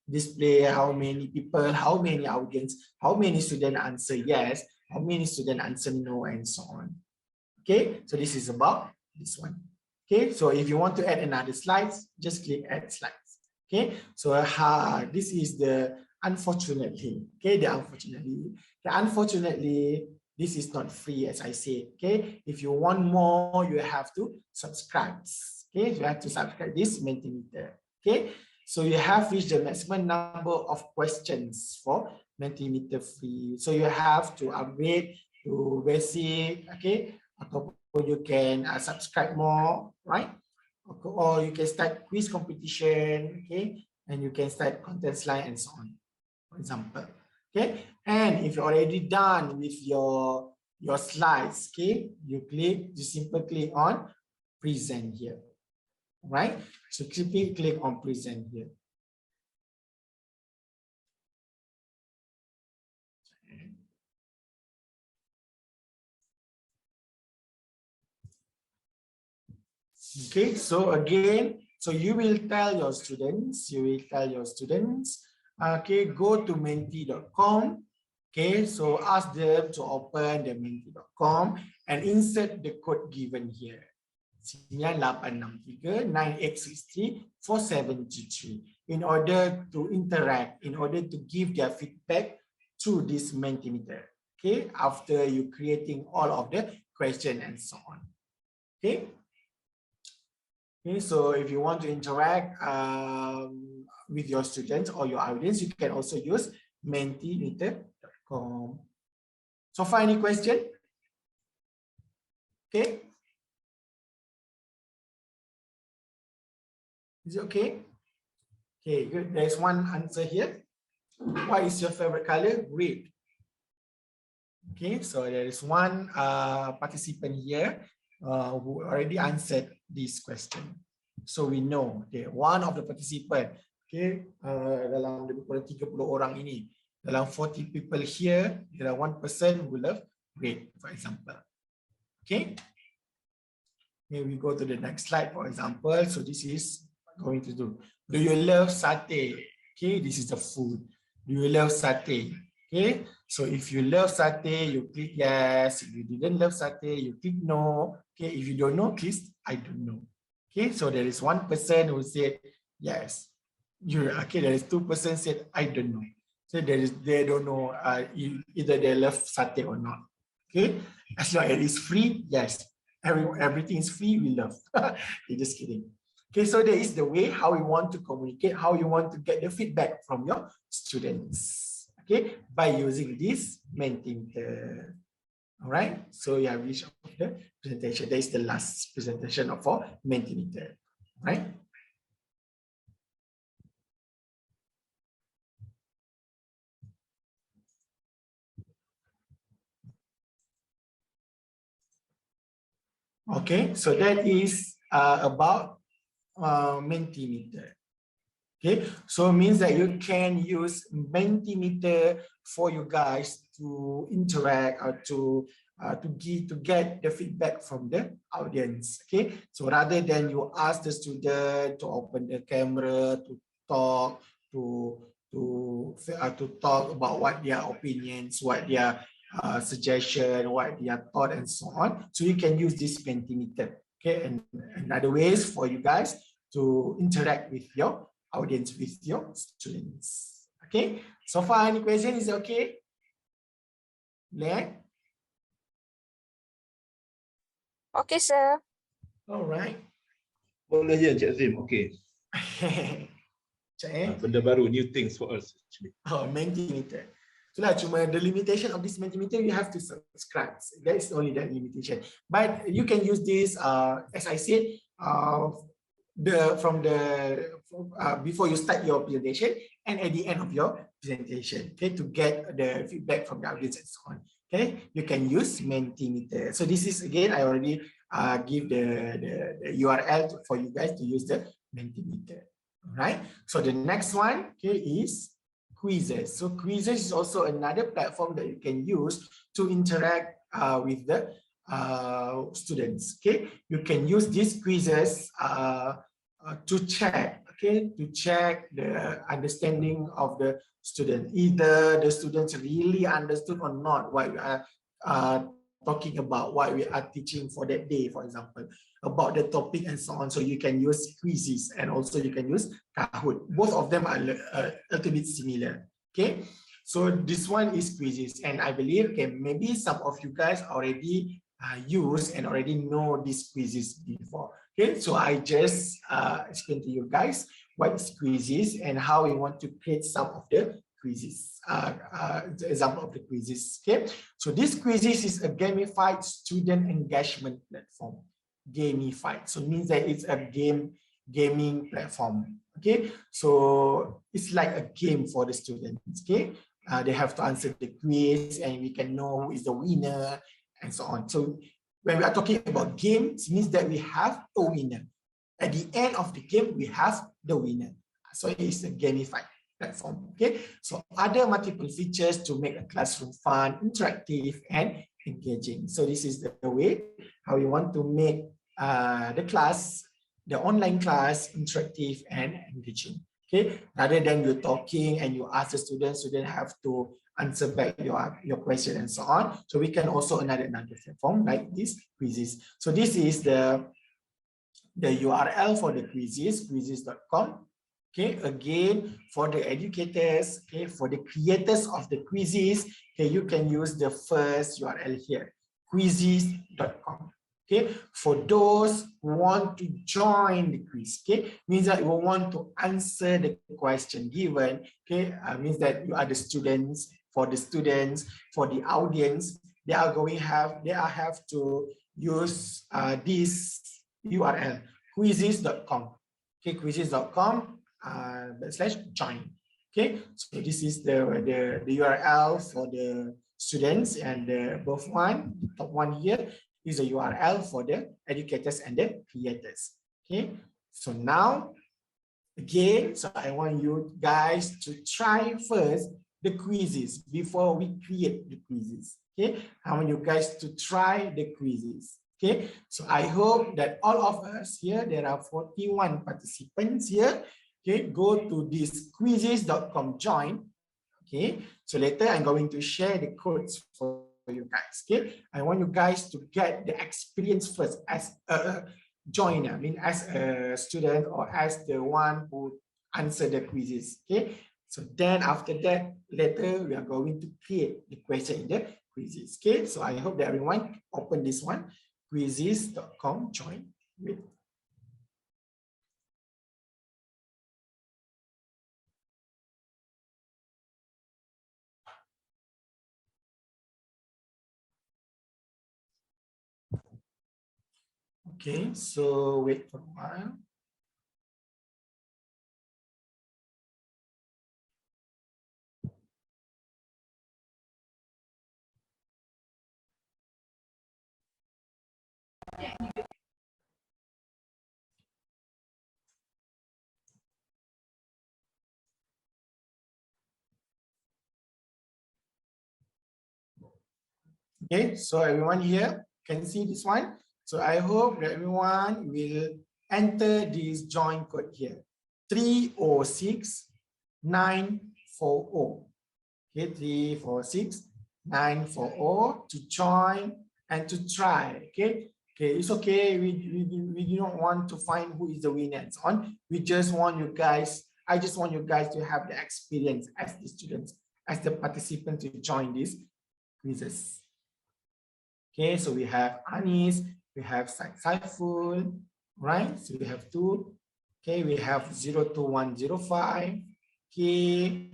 display how many people, how many audience, how many students answer yes, how many students answer no, and so on. Okay, so this is about this one. Okay, so if you want to add another slides, just click add slides. Okay, so this is the unfortunately. Okay, unfortunately, this is not free, as I say. Okay, if you want more, you have to subscribe. Okay, you have to subscribe this Mentimeter. Okay, so you have reached the maximum number of questions for Mentimeter free. So you have to upgrade to basic. Okay, or you can subscribe more, right? Or you can start quiz competition, okay? And you can start content slide and so on, for example. Okay, and if you're already done with your slides, okay, you simply click on present here, right? So simply click on present here. Okay, so again, so you will tell your students, okay, go to menti.com. Okay, so ask them to open the menti.com and insert the code given here. 9863-9863-4723 in order to interact, in order to give their feedback to this Mentimeter. Okay, after you creating all of the question and so on. Okay. Okay, so if you want to interact with your students or your audience, you can also use mentimeter.com. So far, any question? Okay. Is it okay? Okay, good. There's one answer here. What is your favorite color? Red. Okay, so there is one participant here who already answered this question. So we know, okay, one of the participant, okay, dalam lebih kurang 30 orang ini, dalam 40 people here, there are one person who love red, for example. Okay. Okay, we go to the next slide, for example. So this is going to do you love satay? Okay, this is the food. Do you love satay? Okay, so if you love satay, you click yes. If you didn't love satay, you click no. Okay, if you don't know, please, I don't know. Okay, so there is one person who said Yes. You okay? There is 2% said I don't know. So they don't know either they love satay or not. Okay, as long as it's free, yes. Everything is free, we love. You're just kidding. Okay, so there is the way how you want to communicate, how you want to get the feedback from your students. Okay, by using this Mentimeter. All right. So yeah, which of the presentation? That is the last presentation of our Mentimeter. Right. Okay, so that is about Mentimeter. Okay, so it means that you can use Mentimeter for you guys to interact or to get the feedback from the audience. Okay, so rather than you ask the student to open the camera to talk to talk about what their opinions, what their suggestion, what their thought, and so on. So you can use this Mentimeter. Okay, and another ways for you guys to interact with your audience, with your students. Okay, so far any question? Is it okay? Leah? Okay, sir. All right. Boleh je Encik Azim. Okay. Benda baru, new things for us actually. Oh, Mentimeter. Itulah cuma the limitation of this Mentimeter, you have to subscribe. That is only the limitation. But you can use this, as I said, before you start your presentation and at the end of your presentation, okay, to get the feedback from the audience and so on. Okay, you can use Mentimeter. So this is again, I already give the URL for you guys to use the Mentimeter. All right. So the next one, okay, is quizzes. So quizzes is also another platform that you can use to interact with the students. Okay, you can use these quizzes to check. Okay, to check the understanding of the student. Either the students really understood or not what we are talking about, what we are teaching for that day, for example, about the topic and so on. So you can use quizzes and also you can use Kahoot. Both of them are a little bit similar. Okay, so this one is quizzes, and I believe okay, maybe some of you guys already use and already know these quizzes before. Okay, so I just explain to you guys what is quizzes and how we want to create some of the quizzes, the example of the quizzes. Okay, so this quizzes is a gamified student engagement platform. Gamified, so it means that it's a gaming platform. Okay, so it's like a game for the students. Okay, they have to answer the quiz and we can know who is the winner and so on. So when we are talking about games, it means that we have a winner. At the end of the game, we have the winner. So it's a gamified platform. Okay, so other multiple features to make a classroom fun, interactive, and engaging. So this is the way how we want to make the class, the online class, interactive and engaging. Okay, rather than you talking and you ask the students have to answer back your question and so on. So we can also another platform like this quizzes. So this is the URL for the quizzes, quizzes.com. Okay, again, for the educators, okay, for the creators of the quizzes, okay, you can use the first URL here, quizzes.com. Okay, for those who want to join the quiz, okay, means that you want to answer the question given, okay, means that you are the students. For the students, for the audience, they are have to use this URL, quizzes.com. Okay, quizzes.com /join. Okay, so this is the URL for the students, and the above one, the top one here, is a URL for the educators and the creators. Okay, so now again, so I want you guys to try first the quizzes before we create the quizzes. Okay, I want you guys to try the quizzes. Okay, so I hope that all of us here, there are 41 participants here. Okay, go to this quizzes.com join. Okay, so later I'm going to share the codes for you guys. Okay, I want you guys to get the experience first as join, I mean, as a student or as the one who answer the quizzes. Okay. So then after that, later we are going to create the question in the quizzes. Okay. So I hope that everyone open this one, quizzes.com, join with. Okay, so wait for a while. Okay, so everyone here can see this one. So I hope that everyone will enter this join code here. 306940. Okay, 346940 to join and to try. Okay, it's okay. We do not want to find who is the winner and so on. We just want you guys, I just want you guys to have the experience as the students, as the participants to join these quizzes. Okay, so we have Anis, we have Saiful, right? So we have two. Okay, we have 02105. Okay.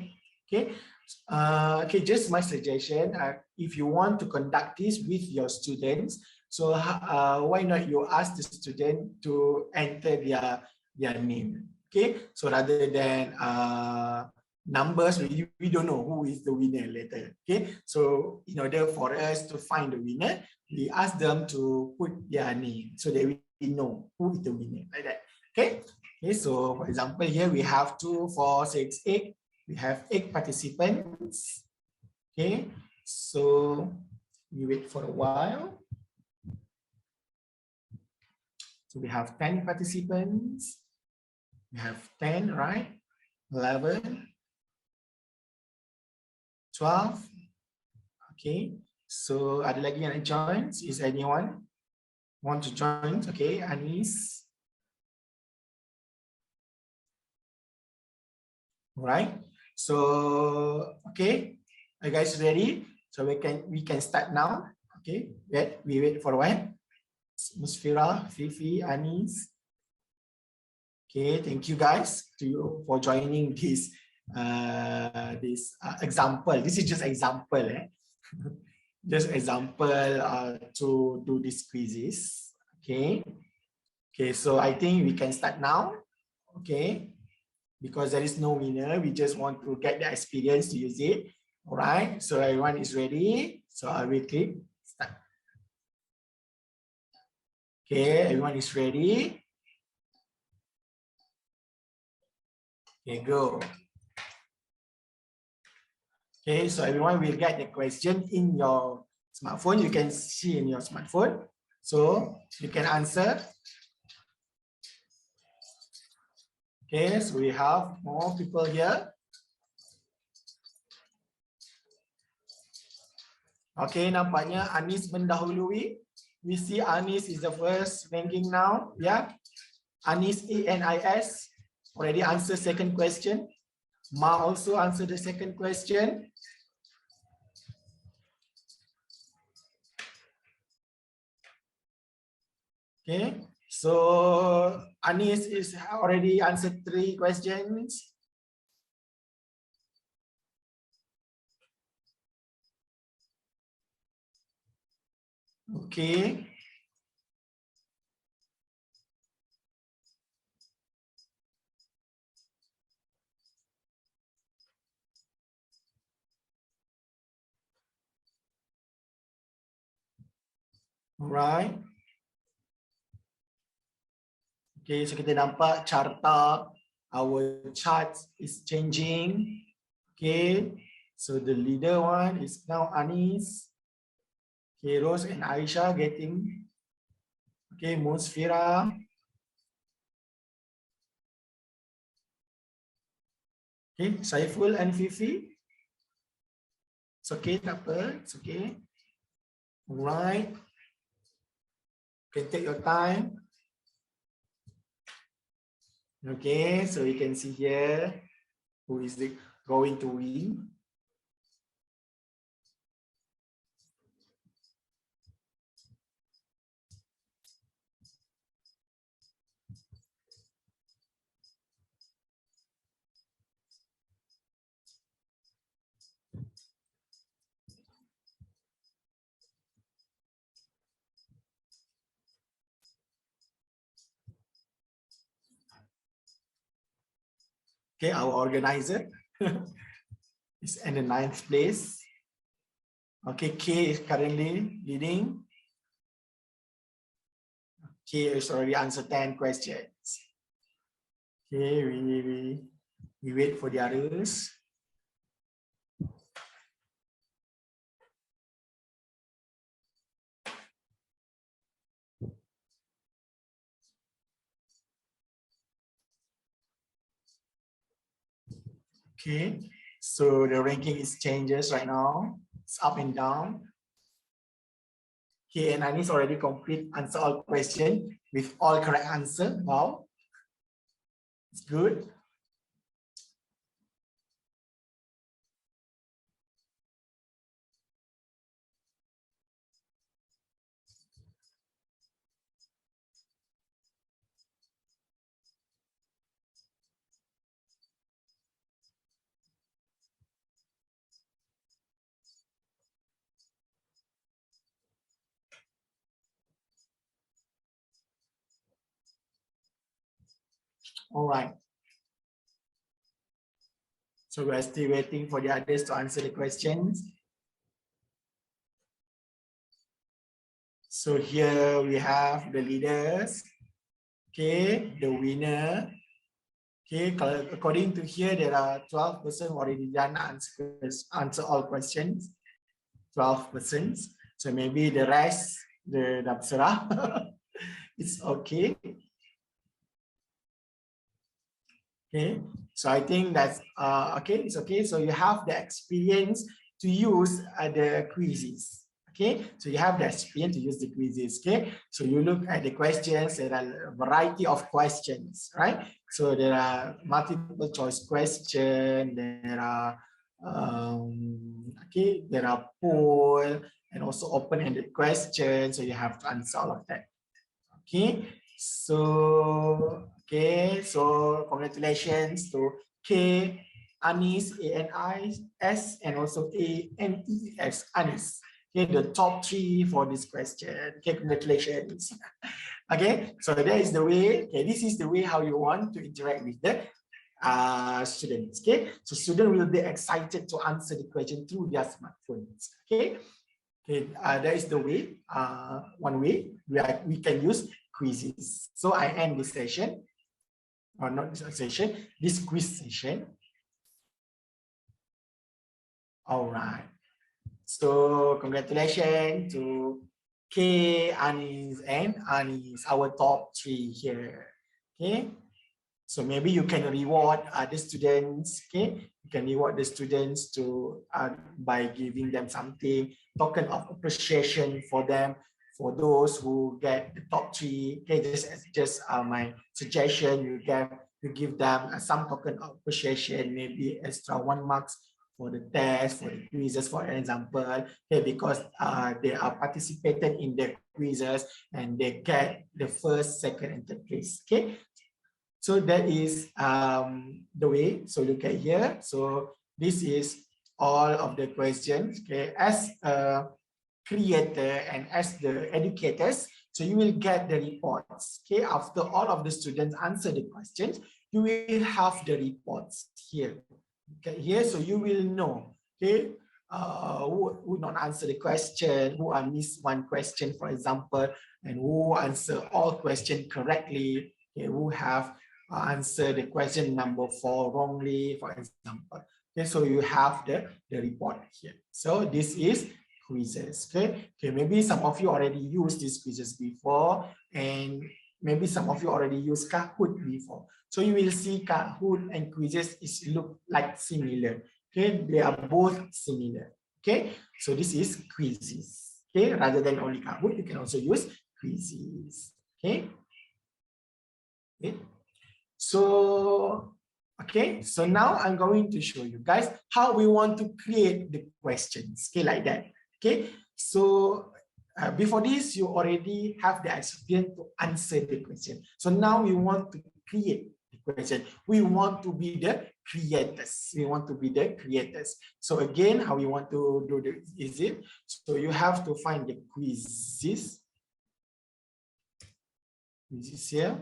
Okay, just my suggestion. If you want to conduct this with your students, so why not you ask the student to enter their name? Okay, so rather than numbers, we don't know who is the winner later. Okay, so in order for us to find the winner, we ask them to put their name so that we know who is the winner, like that. Okay, so for example, here we have 2, 4, 6, 8. We have 8 participants. Okay, so we wait for a while. So we have 10 participants. We have 10, right? 11, 12. Okay, so ada lagi yang nak join? Is anyone want to join? Okay, Anis. Right. So okay, are you guys ready? So we can start now. Okay, we wait for a while. Musfira, Fifi, Anis. Okay, thank you guys for joining this example. This is just example, just example to do these quizzes. Okay, so I think we can start now. Okay. Because there is no winner, we just want to get the experience to use it. All right, so everyone is ready. So I will click start. Okay, everyone is ready. Okay, go. Okay, so everyone will get the question in your smartphone. You can see in your smartphone. So you can answer. Okay, so we have more people here. Okay, nampaknya Anis mendahului. We see Anis is the first ranking now. Yeah, Anis ANIS already answered second question. Ma also answered the second question. Okay, so Anis is already answered 3 questions. Okay. Right. Okay, so kita nampak carta, our chart is changing. Okay, so the leader one is now Anis. Okay, Rose and Aisha getting. Okay, Musfira. Okay, Saiful and Fifi. It's okay, tak apa. It's okay. Right. You can take your time. Okay, so you can see here who is going to win. Okay, our organizer is in the 9th place. Okay, K is currently leading. K has already answered 10 questions. Okay, we wait for the others. Okay, so the ranking is changes right now. It's up and down. Okay, and Anis already complete answer all questions with all correct answer. Wow, it's good. All right. So we're still waiting for the others to answer the questions. So here we have the leaders. Okay, the winner. Okay, according to here, there are 12 persons already done answer all questions. 12 persons. So maybe the rest, the Dapsara, it's okay. Okay, so I think that's okay. It's okay. So you have the experience to use the quizzes. Okay, so you have the experience to use the quizzes. Okay, so you look at the questions. There are a variety of questions, right? So there are multiple choice questions. There are okay, there are poll and also open-ended questions. So you have to answer all of that. Okay, so congratulations to K, Anis, ANIS, and also ANES, Anis. Okay, the top 3 for this question. Okay, congratulations. Okay, so that is the way. Okay, this is the way how you want to interact with the students. Okay, so students will be excited to answer the question through their smartphones. Okay. Okay, that is the way, one way we can use quizzes. So I end this session, or not this session, this quiz session. All right. So congratulations to K, Anis, and Anis, our top 3 here. Okay. So maybe you can reward the students. Okay, you can reward the students to by giving them something, token of appreciation for them, for those who get the top 3. Okay, just my suggestion. You give them some token of appreciation, maybe extra 1 marks for the test, for the quizzes, for example. Okay, because they are participating in the quizzes and they get the first, second, and third place. Okay. So that is the way. So look at here. So this is all of the questions. Okay, as a creator and as the educators, so you will get the reports. Okay, after all of the students answer the questions, you will have the reports here. Okay, here, so you will know. Okay, who not answer the question, who missed 1 question, for example, and who answer all questions correctly. Okay, who have answer the question number 4 wrongly, for example. Okay, so you have the report here. So this is quizzes. Okay, maybe some of you already used these quizzes before, and maybe some of you already used Kahoot before. So you will see Kahoot and quizzes look like similar. Okay, they are both similar. Okay, so this is quizzes. Okay, rather than only Kahoot, you can also use quizzes. Okay. Okay. So, okay, so now I'm going to show you guys how we want to create the questions, okay, like that. Okay, so before this, you already have the experience to answer the question. So now we want to create the question. We want to be the creators. We want to be the creators. So again, how we want to do this is it? So you have to find the quizzes. Quizzes here,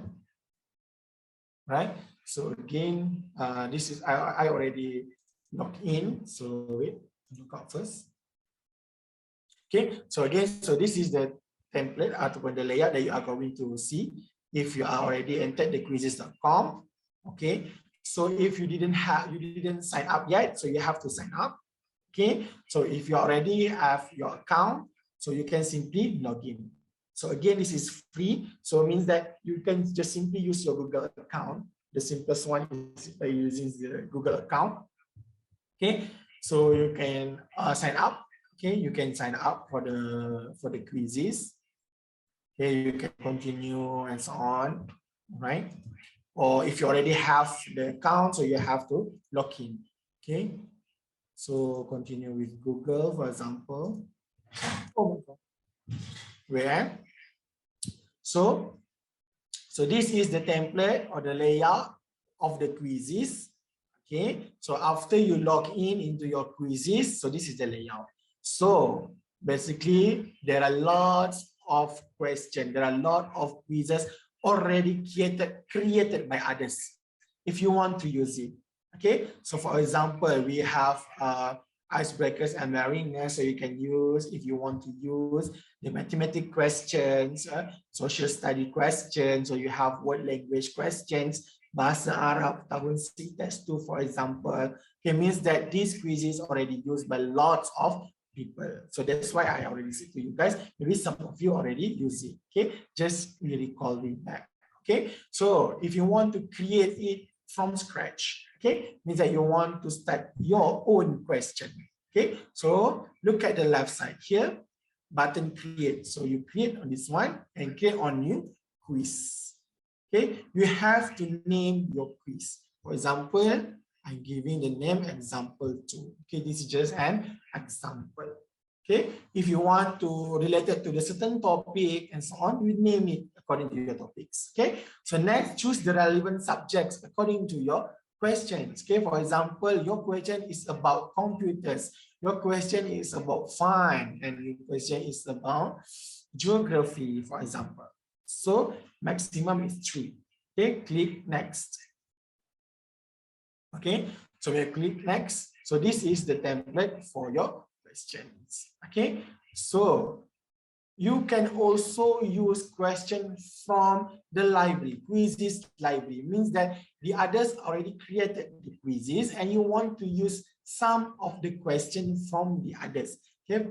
right? So again, this is I already logged in. So wait, look out first. Okay, so again, so this is the template or the layout that you are going to see if you are already entered the quizzes.com. Okay, so if you didn't sign up yet, so you have to sign up. Okay, so if you already have your account, so you can simply log in. So again, this is free, so it means that you can just simply use your Google account. The simplest one is by using the Google account. Okay, so you can sign up. Okay, you can sign up for the quizzes. Okay, you can continue and so on, right? Or if you already have the account, so you have to log in. Okay, so continue with Google, for example. Oh, where? So this is the template or the layout of the quizzes. Okay, so after you log in into your quizzes, so this is the layout. So basically, there are lots of questions. There are a lot of quizzes already created by others. If you want to use it, okay. So for example, we have icebreakers and mariner, so you can use if you want to use the mathematics questions, social study questions, so you have word language questions. Bahasa Arab tahun test 2, for example, it means that this quiz is already used by lots of people. So that's why I already said to you guys, maybe some of you already use it. Okay, just recall it back. Okay, so if you want to create it from scratch, okay, means that you want to start your own question. Okay, so look at the left side here, button create. So you create on this one and create on new quiz. Okay, you have to name your quiz. For example, I'm giving the name example 2. Okay, this is just an example. Okay, if you want to relate it to the certain topic and so on, you name it according to your topics. Okay, so next, choose the relevant subjects according to your questions. Okay, for example, your question is about computers. Your question is about fun, and your question is about geography, for example. So maximum is 3. Okay, click next. Okay, so we click next. So this is the template for your questions. Okay, so you can also use questions from the library. Quizzes library means that the others already created the quizzes and you want to use some of the questions from the others. Okay,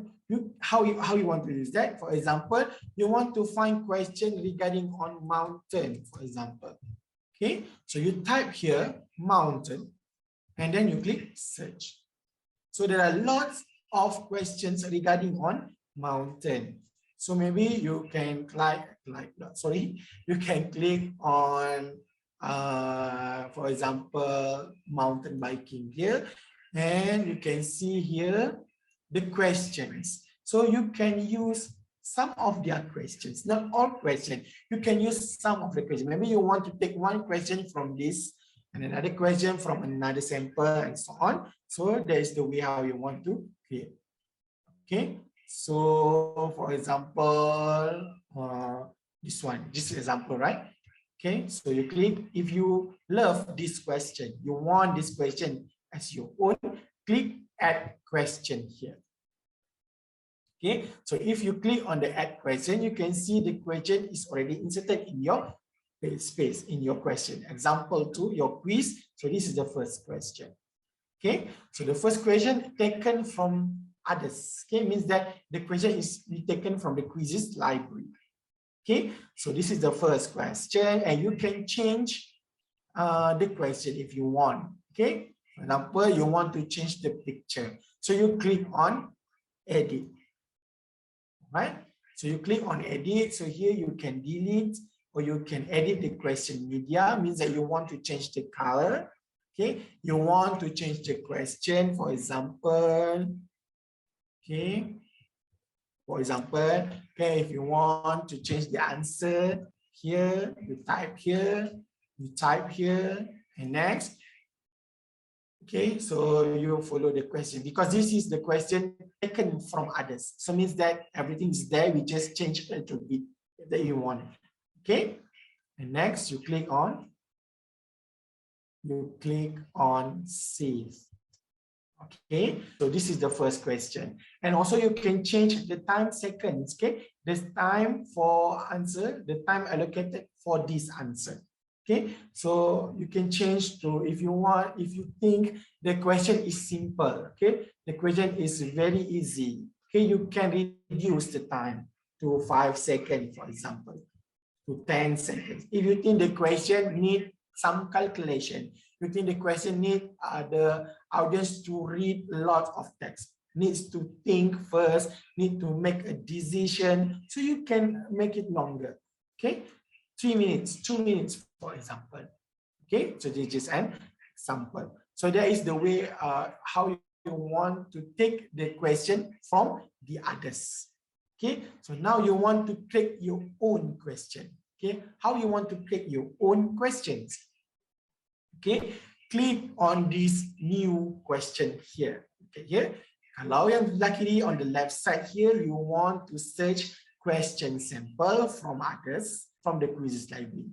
how you want to use that? For example, you want to find question regarding on mountain, for example. Okay, so you type here mountain and then you click search. So there are lots of questions regarding on mountain. So maybe you can you can click on, for example, mountain biking here, and you can see here the questions. So you can use some of their questions, not all questions. You can use some of the questions. Maybe you want to take one question from this and another question from another sample and so on. So that is the way how you want to create. Okay, so for example, this one, this example, right? Okay, so you click, if you love this question, you want this question as your own, click add question here. Okay, so if you click on the add question, you can see the question is already inserted in your space in your question. Example 2, your quiz. So this is the first question. Okay, so the first question taken from others. Okay, means that the question is taken from the quizzes library. Okay, so this is the first question, and you can change the question if you want. Okay, for example, you want to change the picture, so you click on edit. Right, so you click on edit. So here you can delete or you can edit the question media, means that you want to change the color. Okay, you want to change the question, for example. Okay, for example, okay, if you want to change the answer here, you type here, and next. Okay, so you follow the question because this is the question taken from others. So means that everything is there. We just change a little bit that you want. Okay, and next you click on save. Okay, so this is the first question. And also you can change the time seconds. Okay, this time for answer, the time allocated for this answer. Okay, so you can change to, if you want, if you think the question is simple, okay, the question is very easy, okay, you can reduce the time to 5 seconds, for example, to 10 seconds. If you think the question need some calculation, you think the question need the audience to read a lot of text, needs to think first, need to make a decision, so you can make it longer. Okay, 3 minutes, 2 minutes, for example. Okay, so this is an example. So that is the way how you want to take the question from the others. Okay, so now you want to create your own question. Okay, how you want to create your own questions? Okay, click on this new question here. Okay, here. Kalau yang sebelah kiri on the left side here, you want to search question sample from others, from the quizzes library.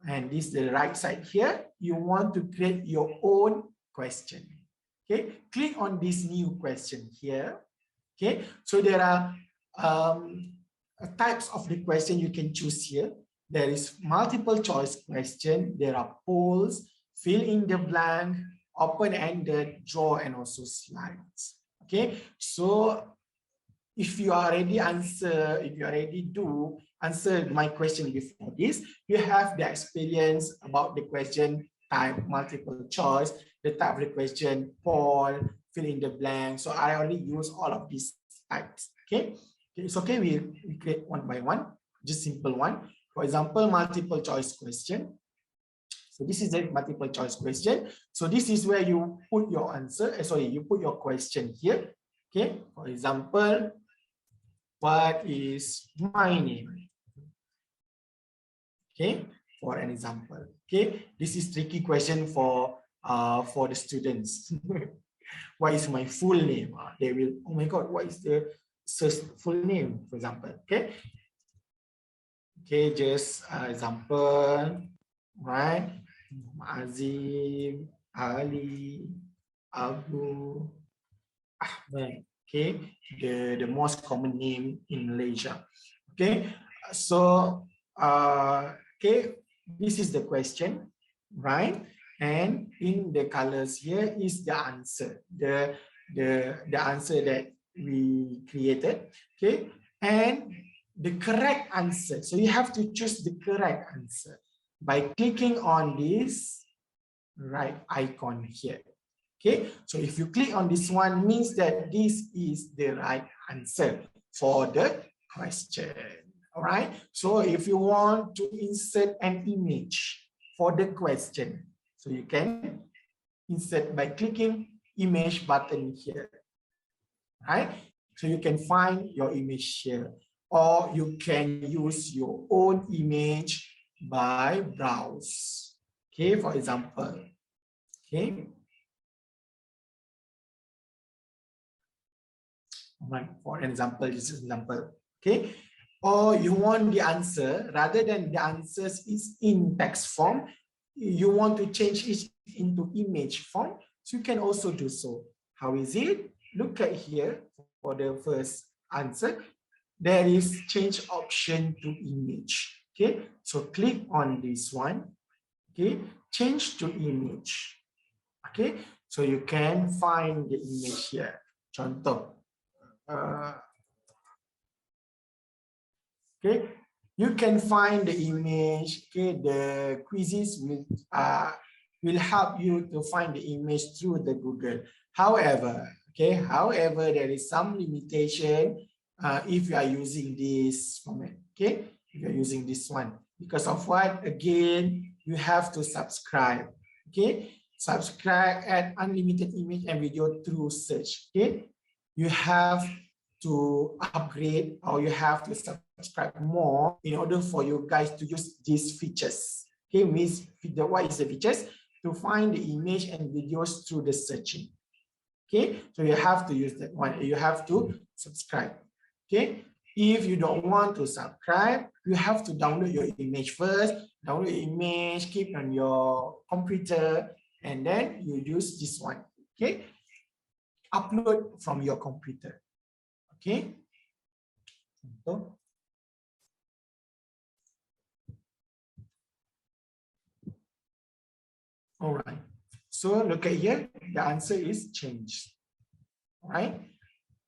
And this the right side here, you want to create your own question. Okay, click on this new question here. Okay, so there are types of the question you can choose here. There is multiple choice question, there are polls, fill in the blank, open-ended, draw, and also slides. Okay, so if you already answer my question before this, you have the experience about the question type, multiple choice, the type of the question, poll, fill in the blank. So I already use all of these types. Okay, it's okay. We create one by one, just simple one. For example, multiple choice question. So this is a multiple choice question. So this is where you put your answer. You put your question here. Okay. For example, what is my name? Okay. For an example. Okay. This is tricky question for the students. What is my full name? They will, oh my God, what is the full name? For example. Okay. Okay, just example, right? Azim, Ali, Abu, Ahmed. Okay, the most common name in Malaysia. Okay, so okay, this is the question, right? And in the colors here is the answer, the answer that we created. Okay, and the correct answer. So you have to choose the correct answer by clicking on this right icon here. Okay, so if you click on this one, means that this is the right answer for the question. All right, so if you want to insert an image for the question, so you can insert by clicking image button here. Right, so you can find your image here, or you can use your own image by browse. Okay, for example. Okay. For example, this is example. Okay. Or you want the answer, rather than the answers is in text form, you want to change it into image form. So you can also do so. How is it? Look at here for the first answer. There is change option to image. Okay, so click on this one. Okay, change to image. Okay, so you can find the image here. Contoh. Okay, you can find the image. Okay, the quizzes will help you to find the image through the Google. However, okay, there is some limitation if you are using this format. Okay, if you are using this one, Because of what? Again, you have to subscribe. Okay, subscribe, add unlimited image and video through search. Okay, you have to upgrade or you have to subscribe more in order for you guys to use these features. Okay, means what is the features? To find the image and videos through the searching. Okay, so you have to use that one. You have to subscribe. Okay, if you don't want to subscribe, you have to download your image first. Download your image, keep on your computer, and then you use this one. Okay, upload from your computer. Okay. All right. So look at here, the answer is changed. All right.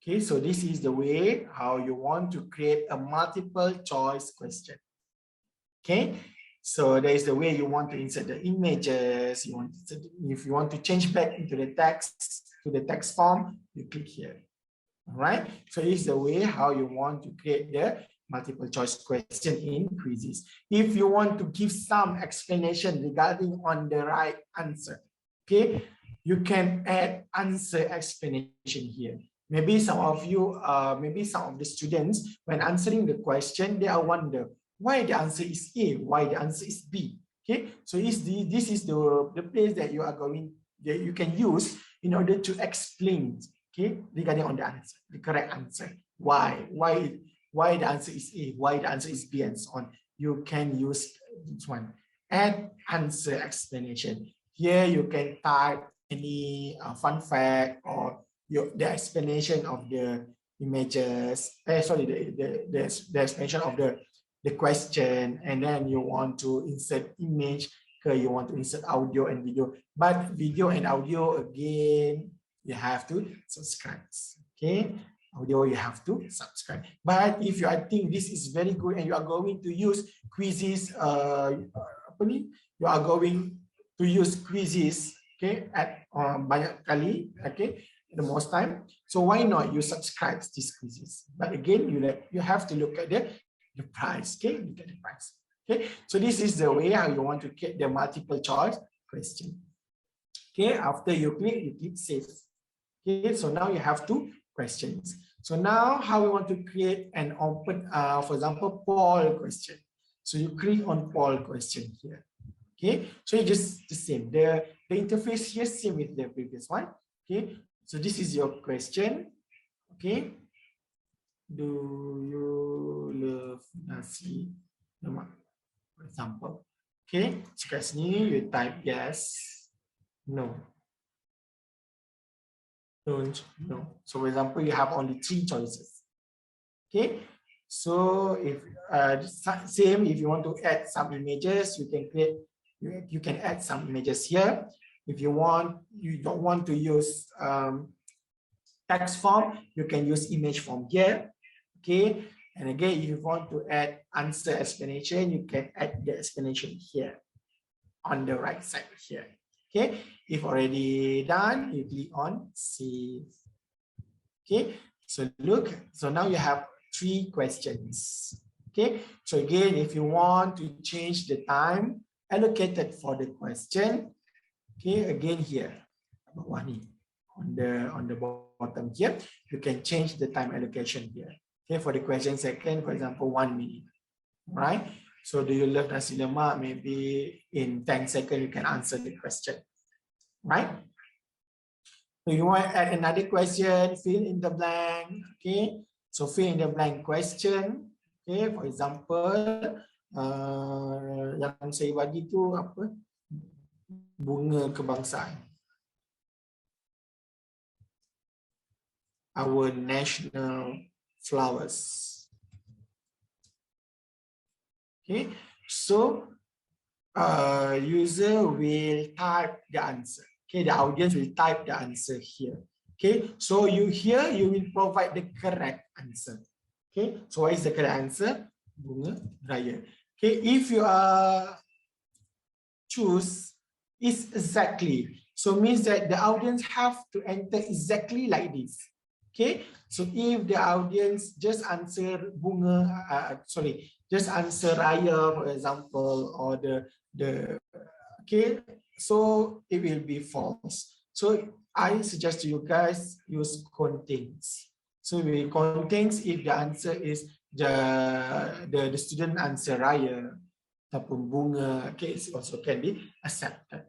Okay, so this is the way how you want to create a multiple choice question. Okay, so there is the way you want to insert the images. You want to, if you want to change back into the text to the text form, you click here. All right, so this is the way how you want to create the multiple choice question in quizzes. If you want to give some explanation regarding on the right answer, okay, you can add answer explanation here. Maybe some of you, maybe some of the students, when answering the question, they are wonder why the answer is A, why the answer is B. Okay, so this is the place that you are going, that you can use in order to explain, okay, regarding on the answer, the correct answer. Why the answer is A, why the answer is B, and so on. You can use this one, add answer explanation. Here you can type any fun fact or the explanation of the images, the explanation of the question, and then you want to insert image, you want to insert audio and video. But video and audio, again, you have to subscribe. Okay, audio you have to subscribe. But if you, I think this is very good and you are going to use quizzes, you are going to use quizzes, okay, at banyak kali, okay, the most time. So why not you subscribe these quizzes? But again, you have to look at the price, okay, look at the price. Okay, so this is the way how you want to get the multiple choice question. Okay, after you click save. Okay, so now you have 2 questions. So now how we want to create an open, for example, poll question. So you click on poll question here. Okay, so it's just the same. The interface here same with the previous one. Okay, so this is your question. Okay, do you love nasi lemak? For example. Okay, so kat sini you type yes, no, don't, no. So for example, you have only 3 choices. Okay, so if same, if you want to add some images, you can create. You can add some images here. If you don't want to use text form, you can use image form here. Okay, and again, if you want to add answer explanation, you can add the explanation here on the right side here. Okay, if already done, you click on save. Okay, so look, so now you have 3 questions. Okay, so again, if you want to change the time allocated for the question, okay, again here on the bottom here, you can change the time allocation here. Okay, for the question second, for example, 1 minute, right? So do you love nasi lemak? Maybe in 10 seconds you can answer the question, right? So you want to add another question, fill in the blank. Okay, so fill in the blank question. Okay, for example, yang saya bagi tu apa? Bunga kebangsaan. Our national flowers. Okay, so user will type the answer. Okay, the audience will type the answer here. Okay, so you will provide the correct answer. Okay, so what is the correct answer? Bunga raya. Okay, if you choose is exactly, so means that the audience have to enter exactly like this. Okay, so if the audience just answer bunga, just answer raya, for example, or the okay, so it will be false. So I suggest to you guys use contains. So we contains if the answer is the student answer raya ataupun bunga, okay, it also can be accepted.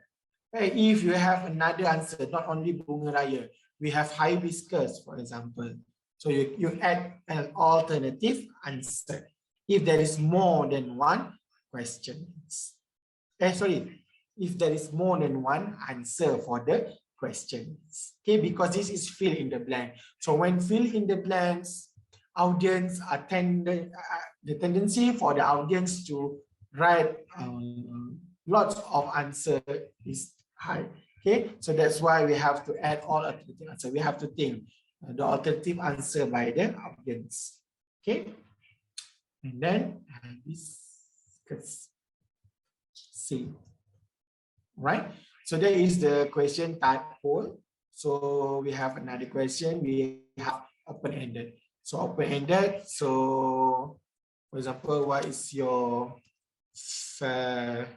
Okay, if you have another answer, not only bunga raya, we have hibiscus, for example. So you add an alternative answer if there is more than one question. Sorry, if there is more than one answer for the questions. Okay, because this is fill in the blank. So when fill in the blanks, audience are the tendency for the audience to write lots of answer is high. Okay, so that's why we have to add all alternative answer. We have to think the alternative answer by the audience. Okay, and then this C. Right? So there is the question type poll. So we have another question. We have open-ended. So open-ended. So for example, what is your sorry?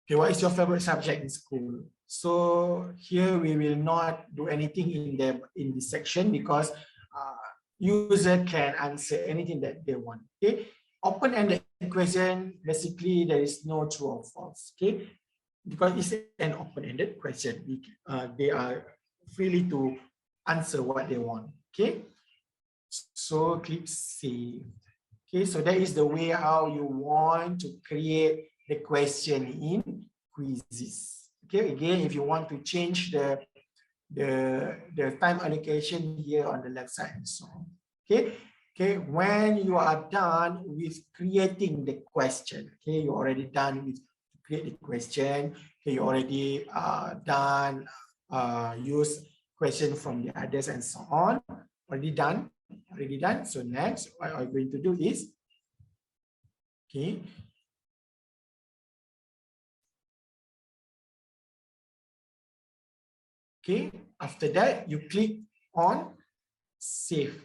Okay, what is your favorite subject in school? So here we will not do anything in this section because user can answer anything that they want. Okay, open-ended question, basically there is no true or false. Okay, because it's an open-ended question. They are freely to answer what they want. Okay, so click save. Okay, so that is the way how you want to create the question in quizzes. Okay, again, if you want to change the time allocation here on the left side and so on. Okay, when you are done with creating the question, okay, you're already done with create the question. Okay, you already done use question from the others and so on. Already done. So next, what I'm going to do is okay. Okay, after that, you click on save.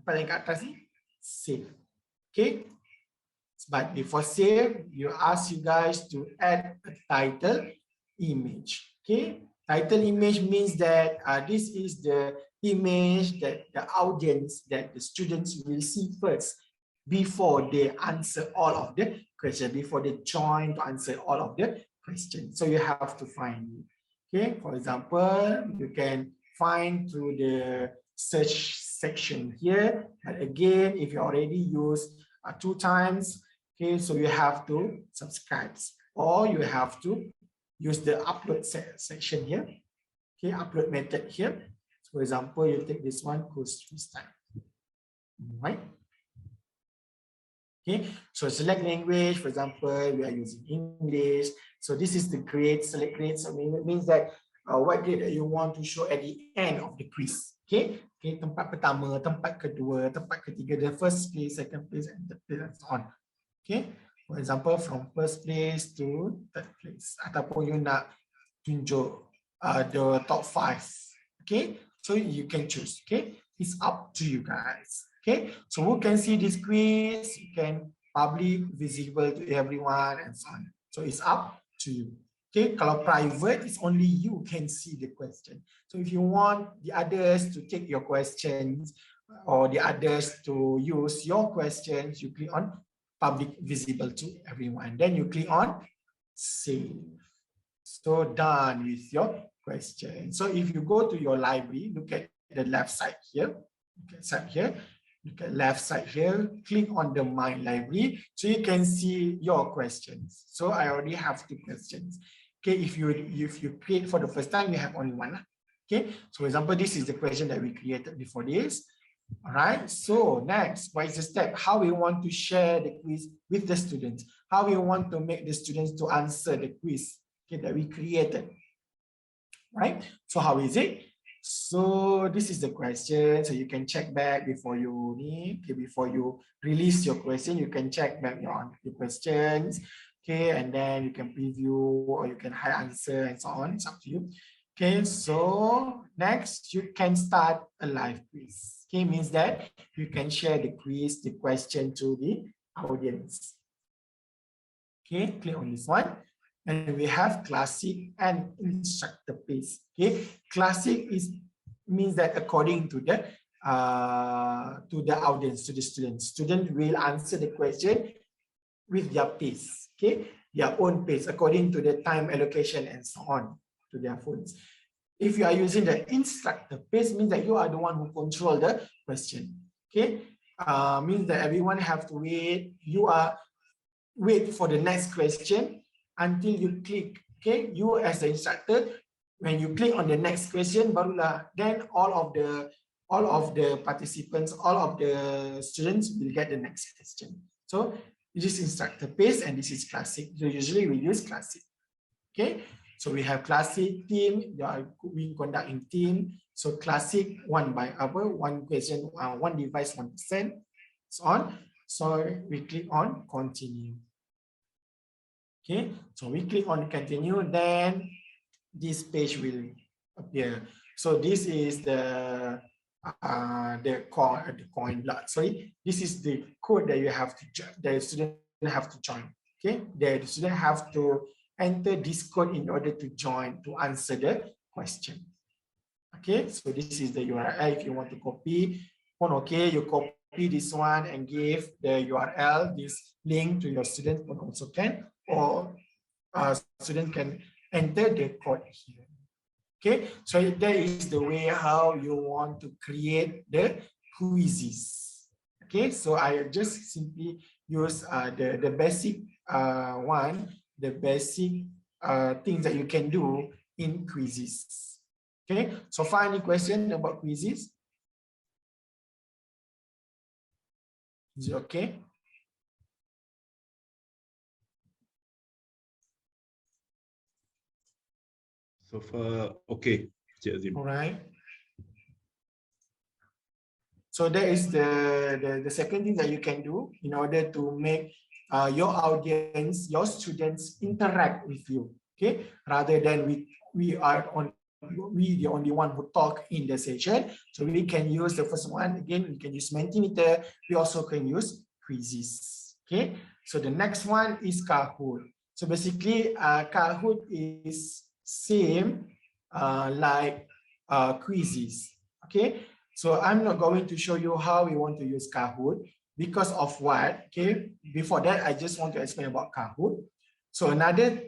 Paling kat atas ni, save. Okay, but before save, you ask you guys to add a title image. Okay, title image means that this is the image that the audience, that the students will see first before they answer all of the questions, before they join to answer all of the questions. So you have to find it. Okay, for example, you can find through the search section here. But again, if you already use 2 times, okay, so you have to subscribe or you have to use the upload section here. Okay, upload method here. So for example, you take this one, Kursus time. Right? Okay, so select language, for example, we are using English. So this is the grade, select grade. So it means that what grade that you want to show at the end of the quiz. Okay, tempat pertama, tempat kedua, tempat ketiga, the first place, second place, and third place, and so on. Okay, for example, from first place to third place. Ataupun you nak tunjuk the top 5. Okay, so you can choose. Okay, it's up to you guys. Okay, so who can see this quiz? You can public, visible to everyone, and so on. So it's up to you. Okay, kalau private, it's only you can see the question. So if you want the others to take your questions or the others to use your questions, you click on public, visible to everyone. Then you click on save. So done with your question. So if you go to your library, look at the left side here. Look at left side here, click on the My Library so you can see your questions. So I already have 2 questions. Okay, if you create for the first time, you have only 1. Okay, so for example, this is the question that we created before this. All right, so next, what is the step? How we want to share the quiz with the students? How we want to make the students to answer the quiz, okay, that we created. Right, so how is it? So this is the question. So you can check back before you before you release your question. You can check back your questions. Okay, and then you can preview or you can hide answer and so on. It's up to you. Okay, so next you can start a live quiz. Okay, means that you can share the quiz, the question to the audience. Okay, click on this one. And we have classic and instructor pace. Okay, classic means that according to the audience, to the students. Student will answer the question with their pace, okay, their own pace according to the time allocation and so on to their phones. If you are using the instructor pace, means that you are the one who control the question. Okay, means that everyone have to wait. You are wait for the next question until you click. Okay, you as the instructor, when you click on the next question, barulah then all of the participants, all of the students will get the next question. So this is instructor pace and this is classic. So usually we use classic. Okay, so we have classic team. We conduct in team. So classic one question, one device 1%, so on. So we click on continue. Okay, so we click on continue, then this page will appear. So this is the coin block. Sorry, this is the code that you have to the student have to join. Okay, the student have to enter this code in order to join to answer the question. Okay, so this is the URL. If you want to copy, okay, you copy this one and give the URL, this link to your student also can, or student can enter the code here. Okay, so that is the way how you want to create the quizzes. Okay, so I just simply use the basic one, the basic things that you can do in quizzes. Okay, so far any question about quizzes? Is it okay? So far, okay, Cik Azim. All right. So that is the second thing that you can do in order to make your audience, your students interact with you. Okay, rather than we the only one who talk in the session. So we can use the first one again. We can use Mentimeter. We also can use quizzes. Okay. So the next one is Kahoot. So basically, Kahoot is same like quizzes. Okay. So I'm not going to show you how we want to use Kahoot because of what. Okay. Before that, I just want to explain about Kahoot. So another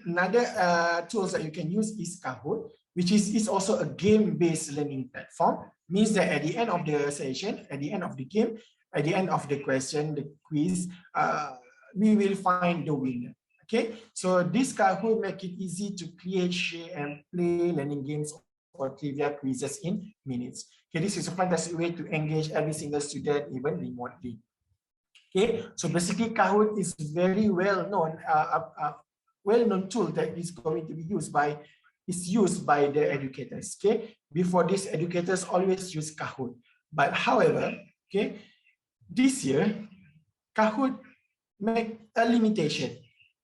tools that you can use is Kahoot, which is also a game-based learning platform. Means that at the end of the session, at the end of the game, at the end of the question, the quiz, we will find the winner. Okay, so this Kahoot make it easy to create, share, and play learning games or trivia quizzes in minutes. Okay, this is a fantastic way to engage every single student, even remotely. Okay, so basically Kahoot is very well-known tool that is going to be used by the educators. Okay, before this, educators always use Kahoot, but however, okay, this year Kahoot make a limitation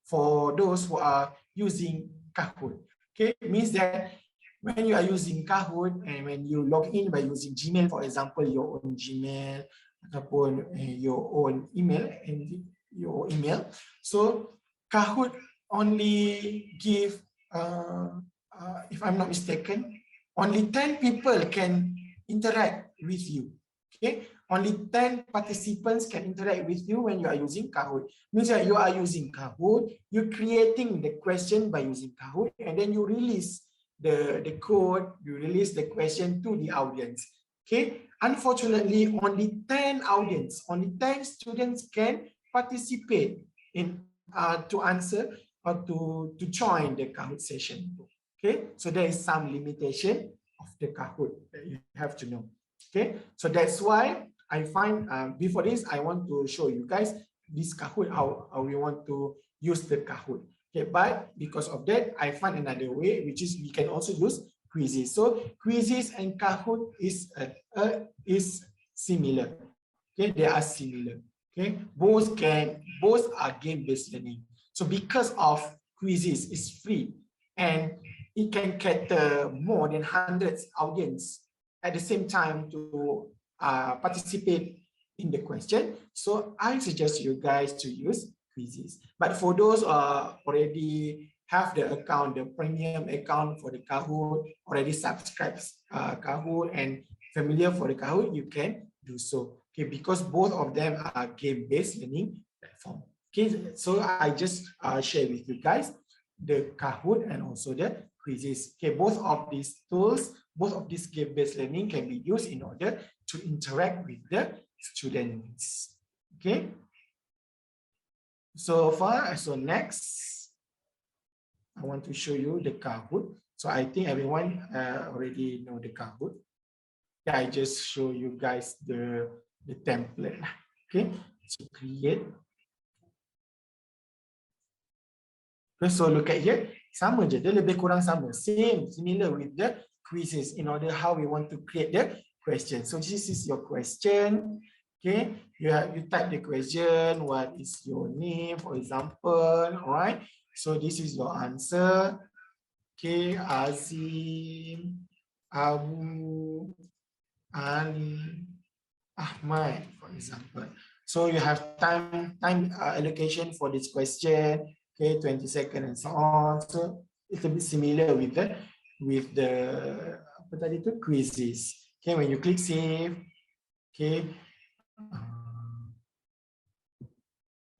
for those who are using Kahoot. Okay, it means that when you are using Kahoot and when you log in by using Gmail, for example, your own Gmail ataupun your own email and your email, so Kahoot only give, if I'm not mistaken, only 10 people can interact with you. Okay, only 10 participants can interact with you when you are using Kahoot. Means that you are using Kahoot, you're creating the question by using Kahoot, and then you release the code, you release the question to the audience. Okay, unfortunately, only 10 audience, only 10 students can participate in to answer or to join the Kahoot session. Okay, so there is some limitation of the Kahoot that you have to know. Okay, so that's why I find before this, I want to show you guys this Kahoot, how we want to use the Kahoot. Okay, but because of that, I find another way, which is we can also use quizzes. So quizzes and Kahoot is similar. Okay, they are similar. Okay, both are game-based learning. So because of quizzes is free and it can cater more than hundreds audience at the same time to participate in the question. So I suggest you guys to use quizzes. But for those already have the account, the premium account for the Kahoot, already subscribes Kahoot and familiar for the Kahoot, you can do so. Okay, because both of them are game-based learning platform. Okay, so I just share with you guys the Kahoot and also the quizzes. Okay, both of these tools, both of these game-based learning can be used in order to interact with the students. Okay. So next, I want to show you the Kahoot. So I think everyone already know the Kahoot. I just show you guys the template. Okay, so create. Okay, so look at here, sama je, dia lebih kurang sama, similar with the quizzes in order how we want to create the question. So this is your question. Okay, you type the question, what is your name, for example, all right? So this is your answer. Okay, Azim, Abu, Ali, Ahmad, for example. So you have time allocation for this question. Okay, 20 seconds and so on. So it's a bit similar with the apa tadi tu, quizzes. Okay, when you click save, okay.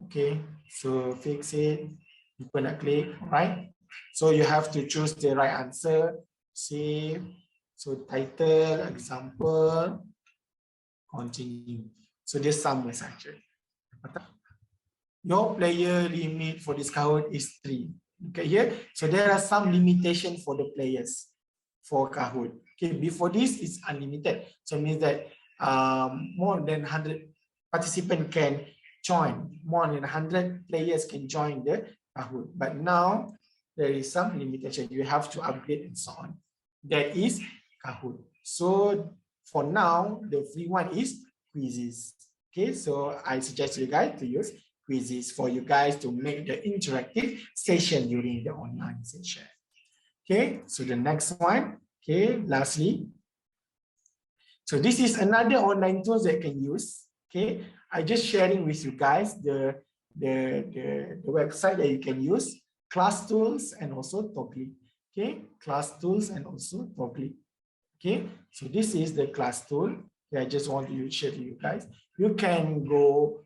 Okay, so fix it. People nak click, right? So you have to choose the right answer. Save. So title, example, continue. So dia sama saja. Your player limit for this Kahoot is 3. Okay, here. So there are some limitation for the players for Kahoot. Okay, before this is unlimited. So it means that more than 100 participants can join. More than 100 players can join the Kahoot. But now there is some limitation. You have to upgrade and so on. That is Kahoot. So for now, the free one is quizzes. Okay, so I suggest you guys to use quizzes for you guys to make the interactive session during the online session. Okay, so the next one. Okay, lastly. So this is another online tools that you can use. Okay, I just sharing with you guys the website that you can use, Class Tools and also Togli. Okay, Class Tools and also Togli. Okay, so this is the class tool. Okay, I just want to share to you guys. You can go,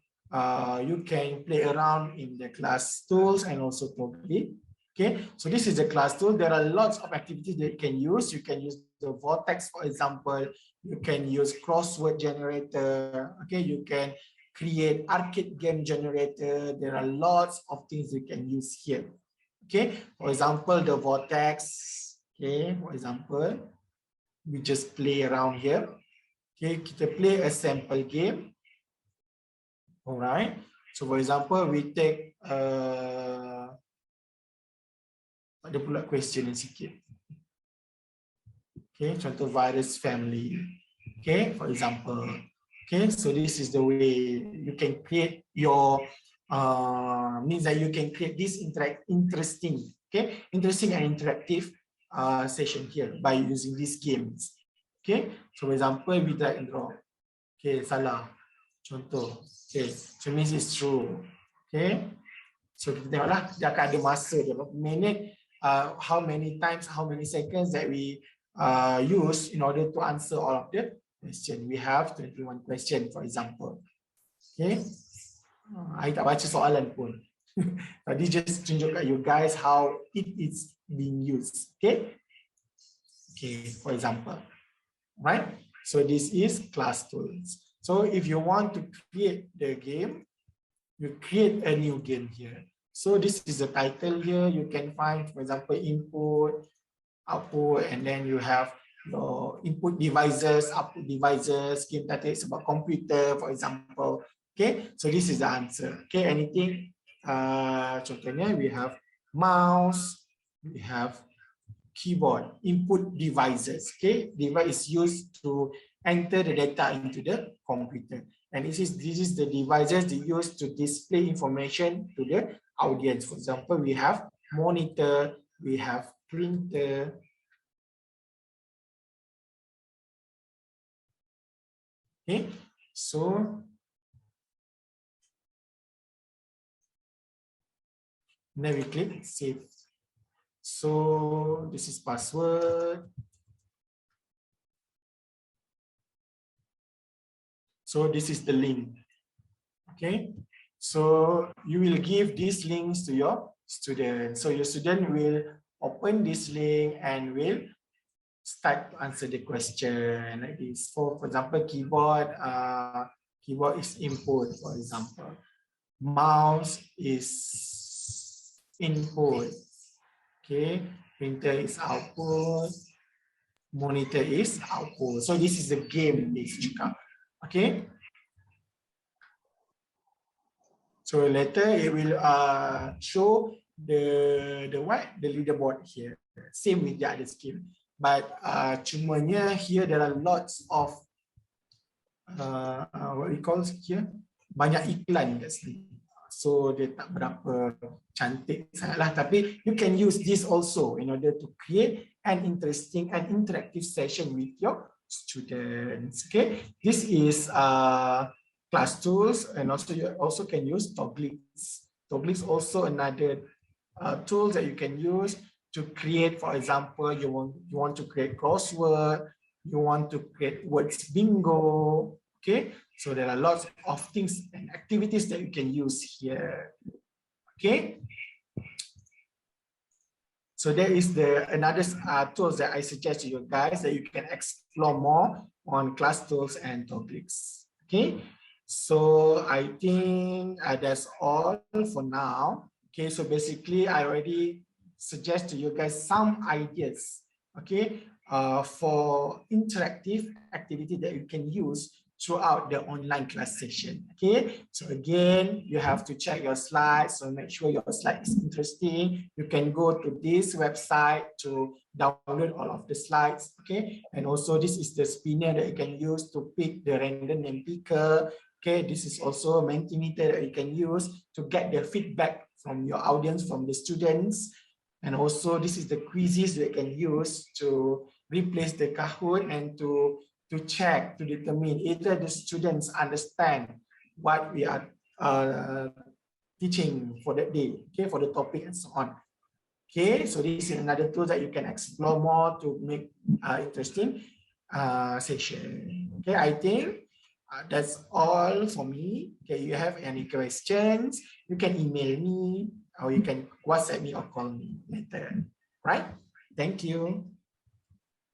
you can play around in the class tools and also Togli. Okay, so this is the class tool. There are lots of activities that you can use. You can use the vortex, for example. You can use crossword generator. Okay, you can create arcade game generator. There are lots of things you can use here. Okay, for example, the vortex. Okay, for example, we just play around here. Okay, kita play a sample game. All right. So for example, we take ada pula question yang sikit. Okay, contoh virus family. Okay, for example. Okay, so this is the way you can create your means that you can create this interesting and interactive session here by using these games. Okay, so for example, we drag and drop. Okay, salah. Contoh. Okay, so means it's true. Okay, so kita tengoklah dia akan ada masa dia berapa minit, how many times, how many seconds that we use in order to answer all of the question. We have 21 question, for example. Okay, I tak baca soalan pun. Tadi just tunjuk kat you guys how it is being used. Okay, okay, for example, right? So this is class tools. So if you want to create the game, you create a new game here. So this is the title here. You can find, for example, input, output, and then you have your input devices, output devices. Game title is about computer, for example. Okay, so this is the answer. Okay, anything? Contohnya, we have mouse, we have keyboard, input devices. Okay, device is used to enter the data into the computer. And this is the devices they use to display information to the audience. For example, we have monitor, we have printer. Okay, so then we click save. So this is password. So this is the link. Okay, so you will give these links to your student. So your student will open this link and will start to answer the question like this. For example, keyboard, keyboard is input, for example. Mouse is input. Okay, printer is output. Monitor is output. So this is the game based. Okay. So later it will show the leaderboard here. Same with the other skill. But cumanya here there are lots of what we call here, banyak iklan kat sini. So dia tak berapa cantik sangatlah, tapi you can use this also in order to create an interesting and interactive session with your students. Okay, this is class tools, and also you also can use Togglex. Togglex also another tools that you can use to create. For example, you want to create crossword, you want to create words bingo. Okay, so there are lots of things and activities that you can use here. Okay, so there is another tools that I suggest to you guys that you can explore more on class tools and Togglex. Okay, so I think that's all for now. Okay, so basically I already suggest to you guys some ideas, okay, for interactive activity that you can use throughout the online class session. Okay, so again, you have to check your slides, so make sure your slide is interesting. You can go to this website to download all of the slides. Okay, and also this is the spinner that you can use to pick the random name picker. Okay, this is also a Mentimeter that you can use to get the feedback from your audience, from the students. And also this is the quizzes that you can use to replace the Kahoot and to check, to determine either the students understand what we are teaching for that day, okay, for the topic and so on. Okay, so this is another tool that you can explore more to make interesting session. Okay, I think that's all for me. Okay, you have any questions, you can email me or you can WhatsApp me or call me later. Right? Thank you.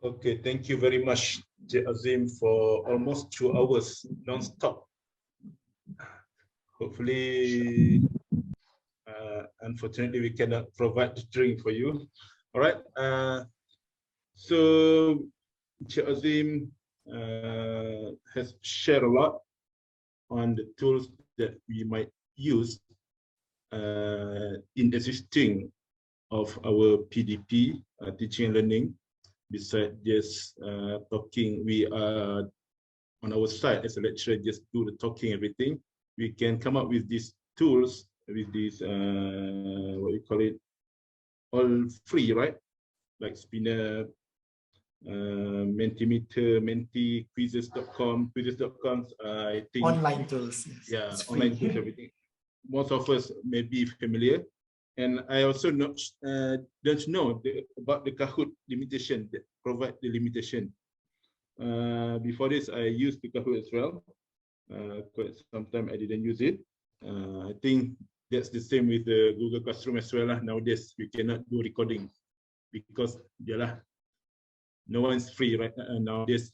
Okay, thank you very much, Azim, for almost 2 hours non-stop. Hopefully, unfortunately, we cannot provide the drink for you. All right. So, Azim has shared a lot on the tools that we might use in assisting of our PDP, teaching and learning. Besides just talking, we are on our side as a lecturer, just do the talking, everything. We can come up with these tools, with these, what you call it, all free, right? Like Spinner, Mentimeter, Menti, quizzes.com, I think. Online tools. Yes. Yeah, online tools, everything. Most of us may be familiar. And I also don't know about the Kahoot limitation, that provide the limitation. Before this, I used the Kahoot as well. Quite sometimes I didn't use it. I think that's the same with the Google Classroom as well. Nowadays, we cannot do recording because no one's free right nowadays.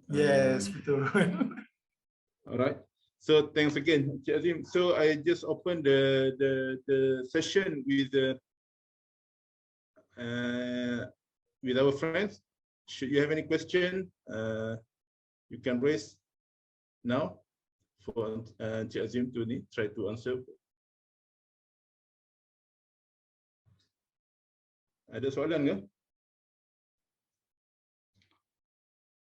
Yes, betul. All right. So thanks again, Azim. So I just opened the session with our friends. Should you have any question, you can raise now for Azim to try to answer. Ada soalan ke?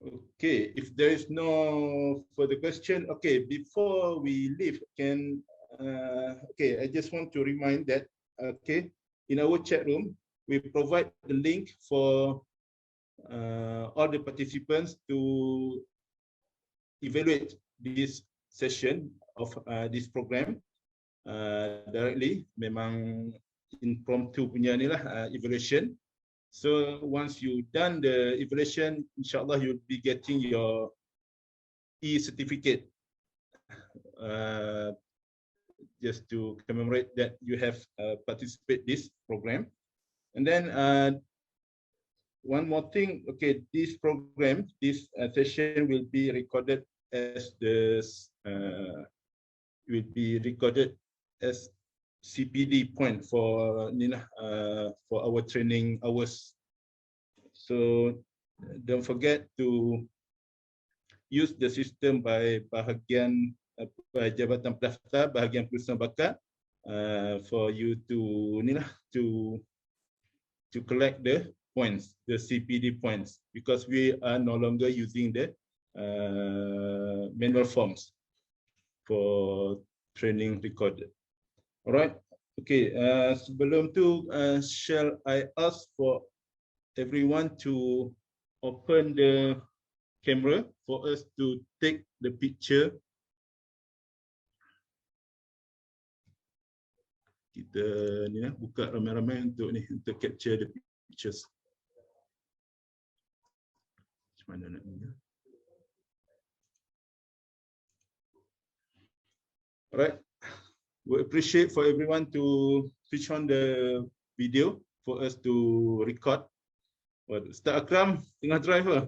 Okay, if there is no further question, okay, before we leave, okay, I just want to remind that, okay, in our chat room, we provide the link for all the participants to evaluate this session of this program directly. Memang impromptu punya ni lah, evaluation. So once you done the evaluation, inshallah you'll be getting your e-certificate just to commemorate that you have participated this program. And then one more thing, okay, this program, this session will be recorded as CPD point for for our training hours. So don't forget to use the system by bahagian Jabatan Pendaftar, bahagian perusahaan bakat for you to collect the points, the CPD points, because we are no longer using the manual forms for training recorded. All right. Okay. Sebelum tu, shall I ask for everyone to open the camera for us to take the picture. Kita ni buka ramai-ramai untuk capture the pictures. Macam mana nak ni? Alright. We appreciate for everyone to switch on the video for us to record. Ustaz Akram tengah drive ke?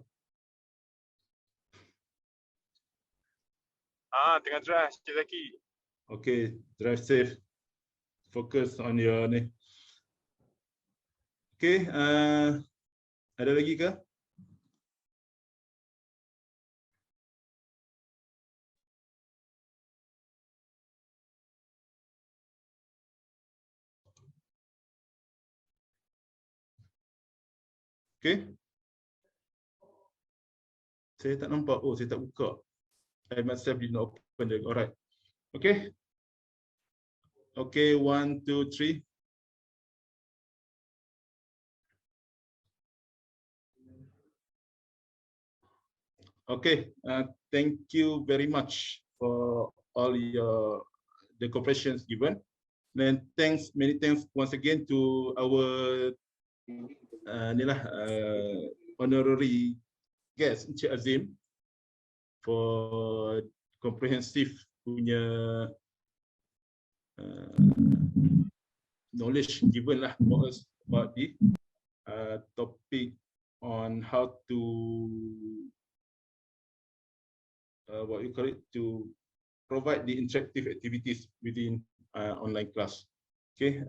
Tengah drive sikit lagi. Okay, drive safe. Focus on your ni. Okay, ada lagi ke? Okay. Saya tak nampak. Oh, saya tak buka. I myself did not open the. Alright. Okay. Okay, 1, 2, 3. Okay, thank you very much for all the cooperations given. Then many thanks once again to our honorary guest Encik Azim for comprehensive punya knowledge given lah for us about the topic on how to what you call it, to provide the interactive activities within online class. Okay.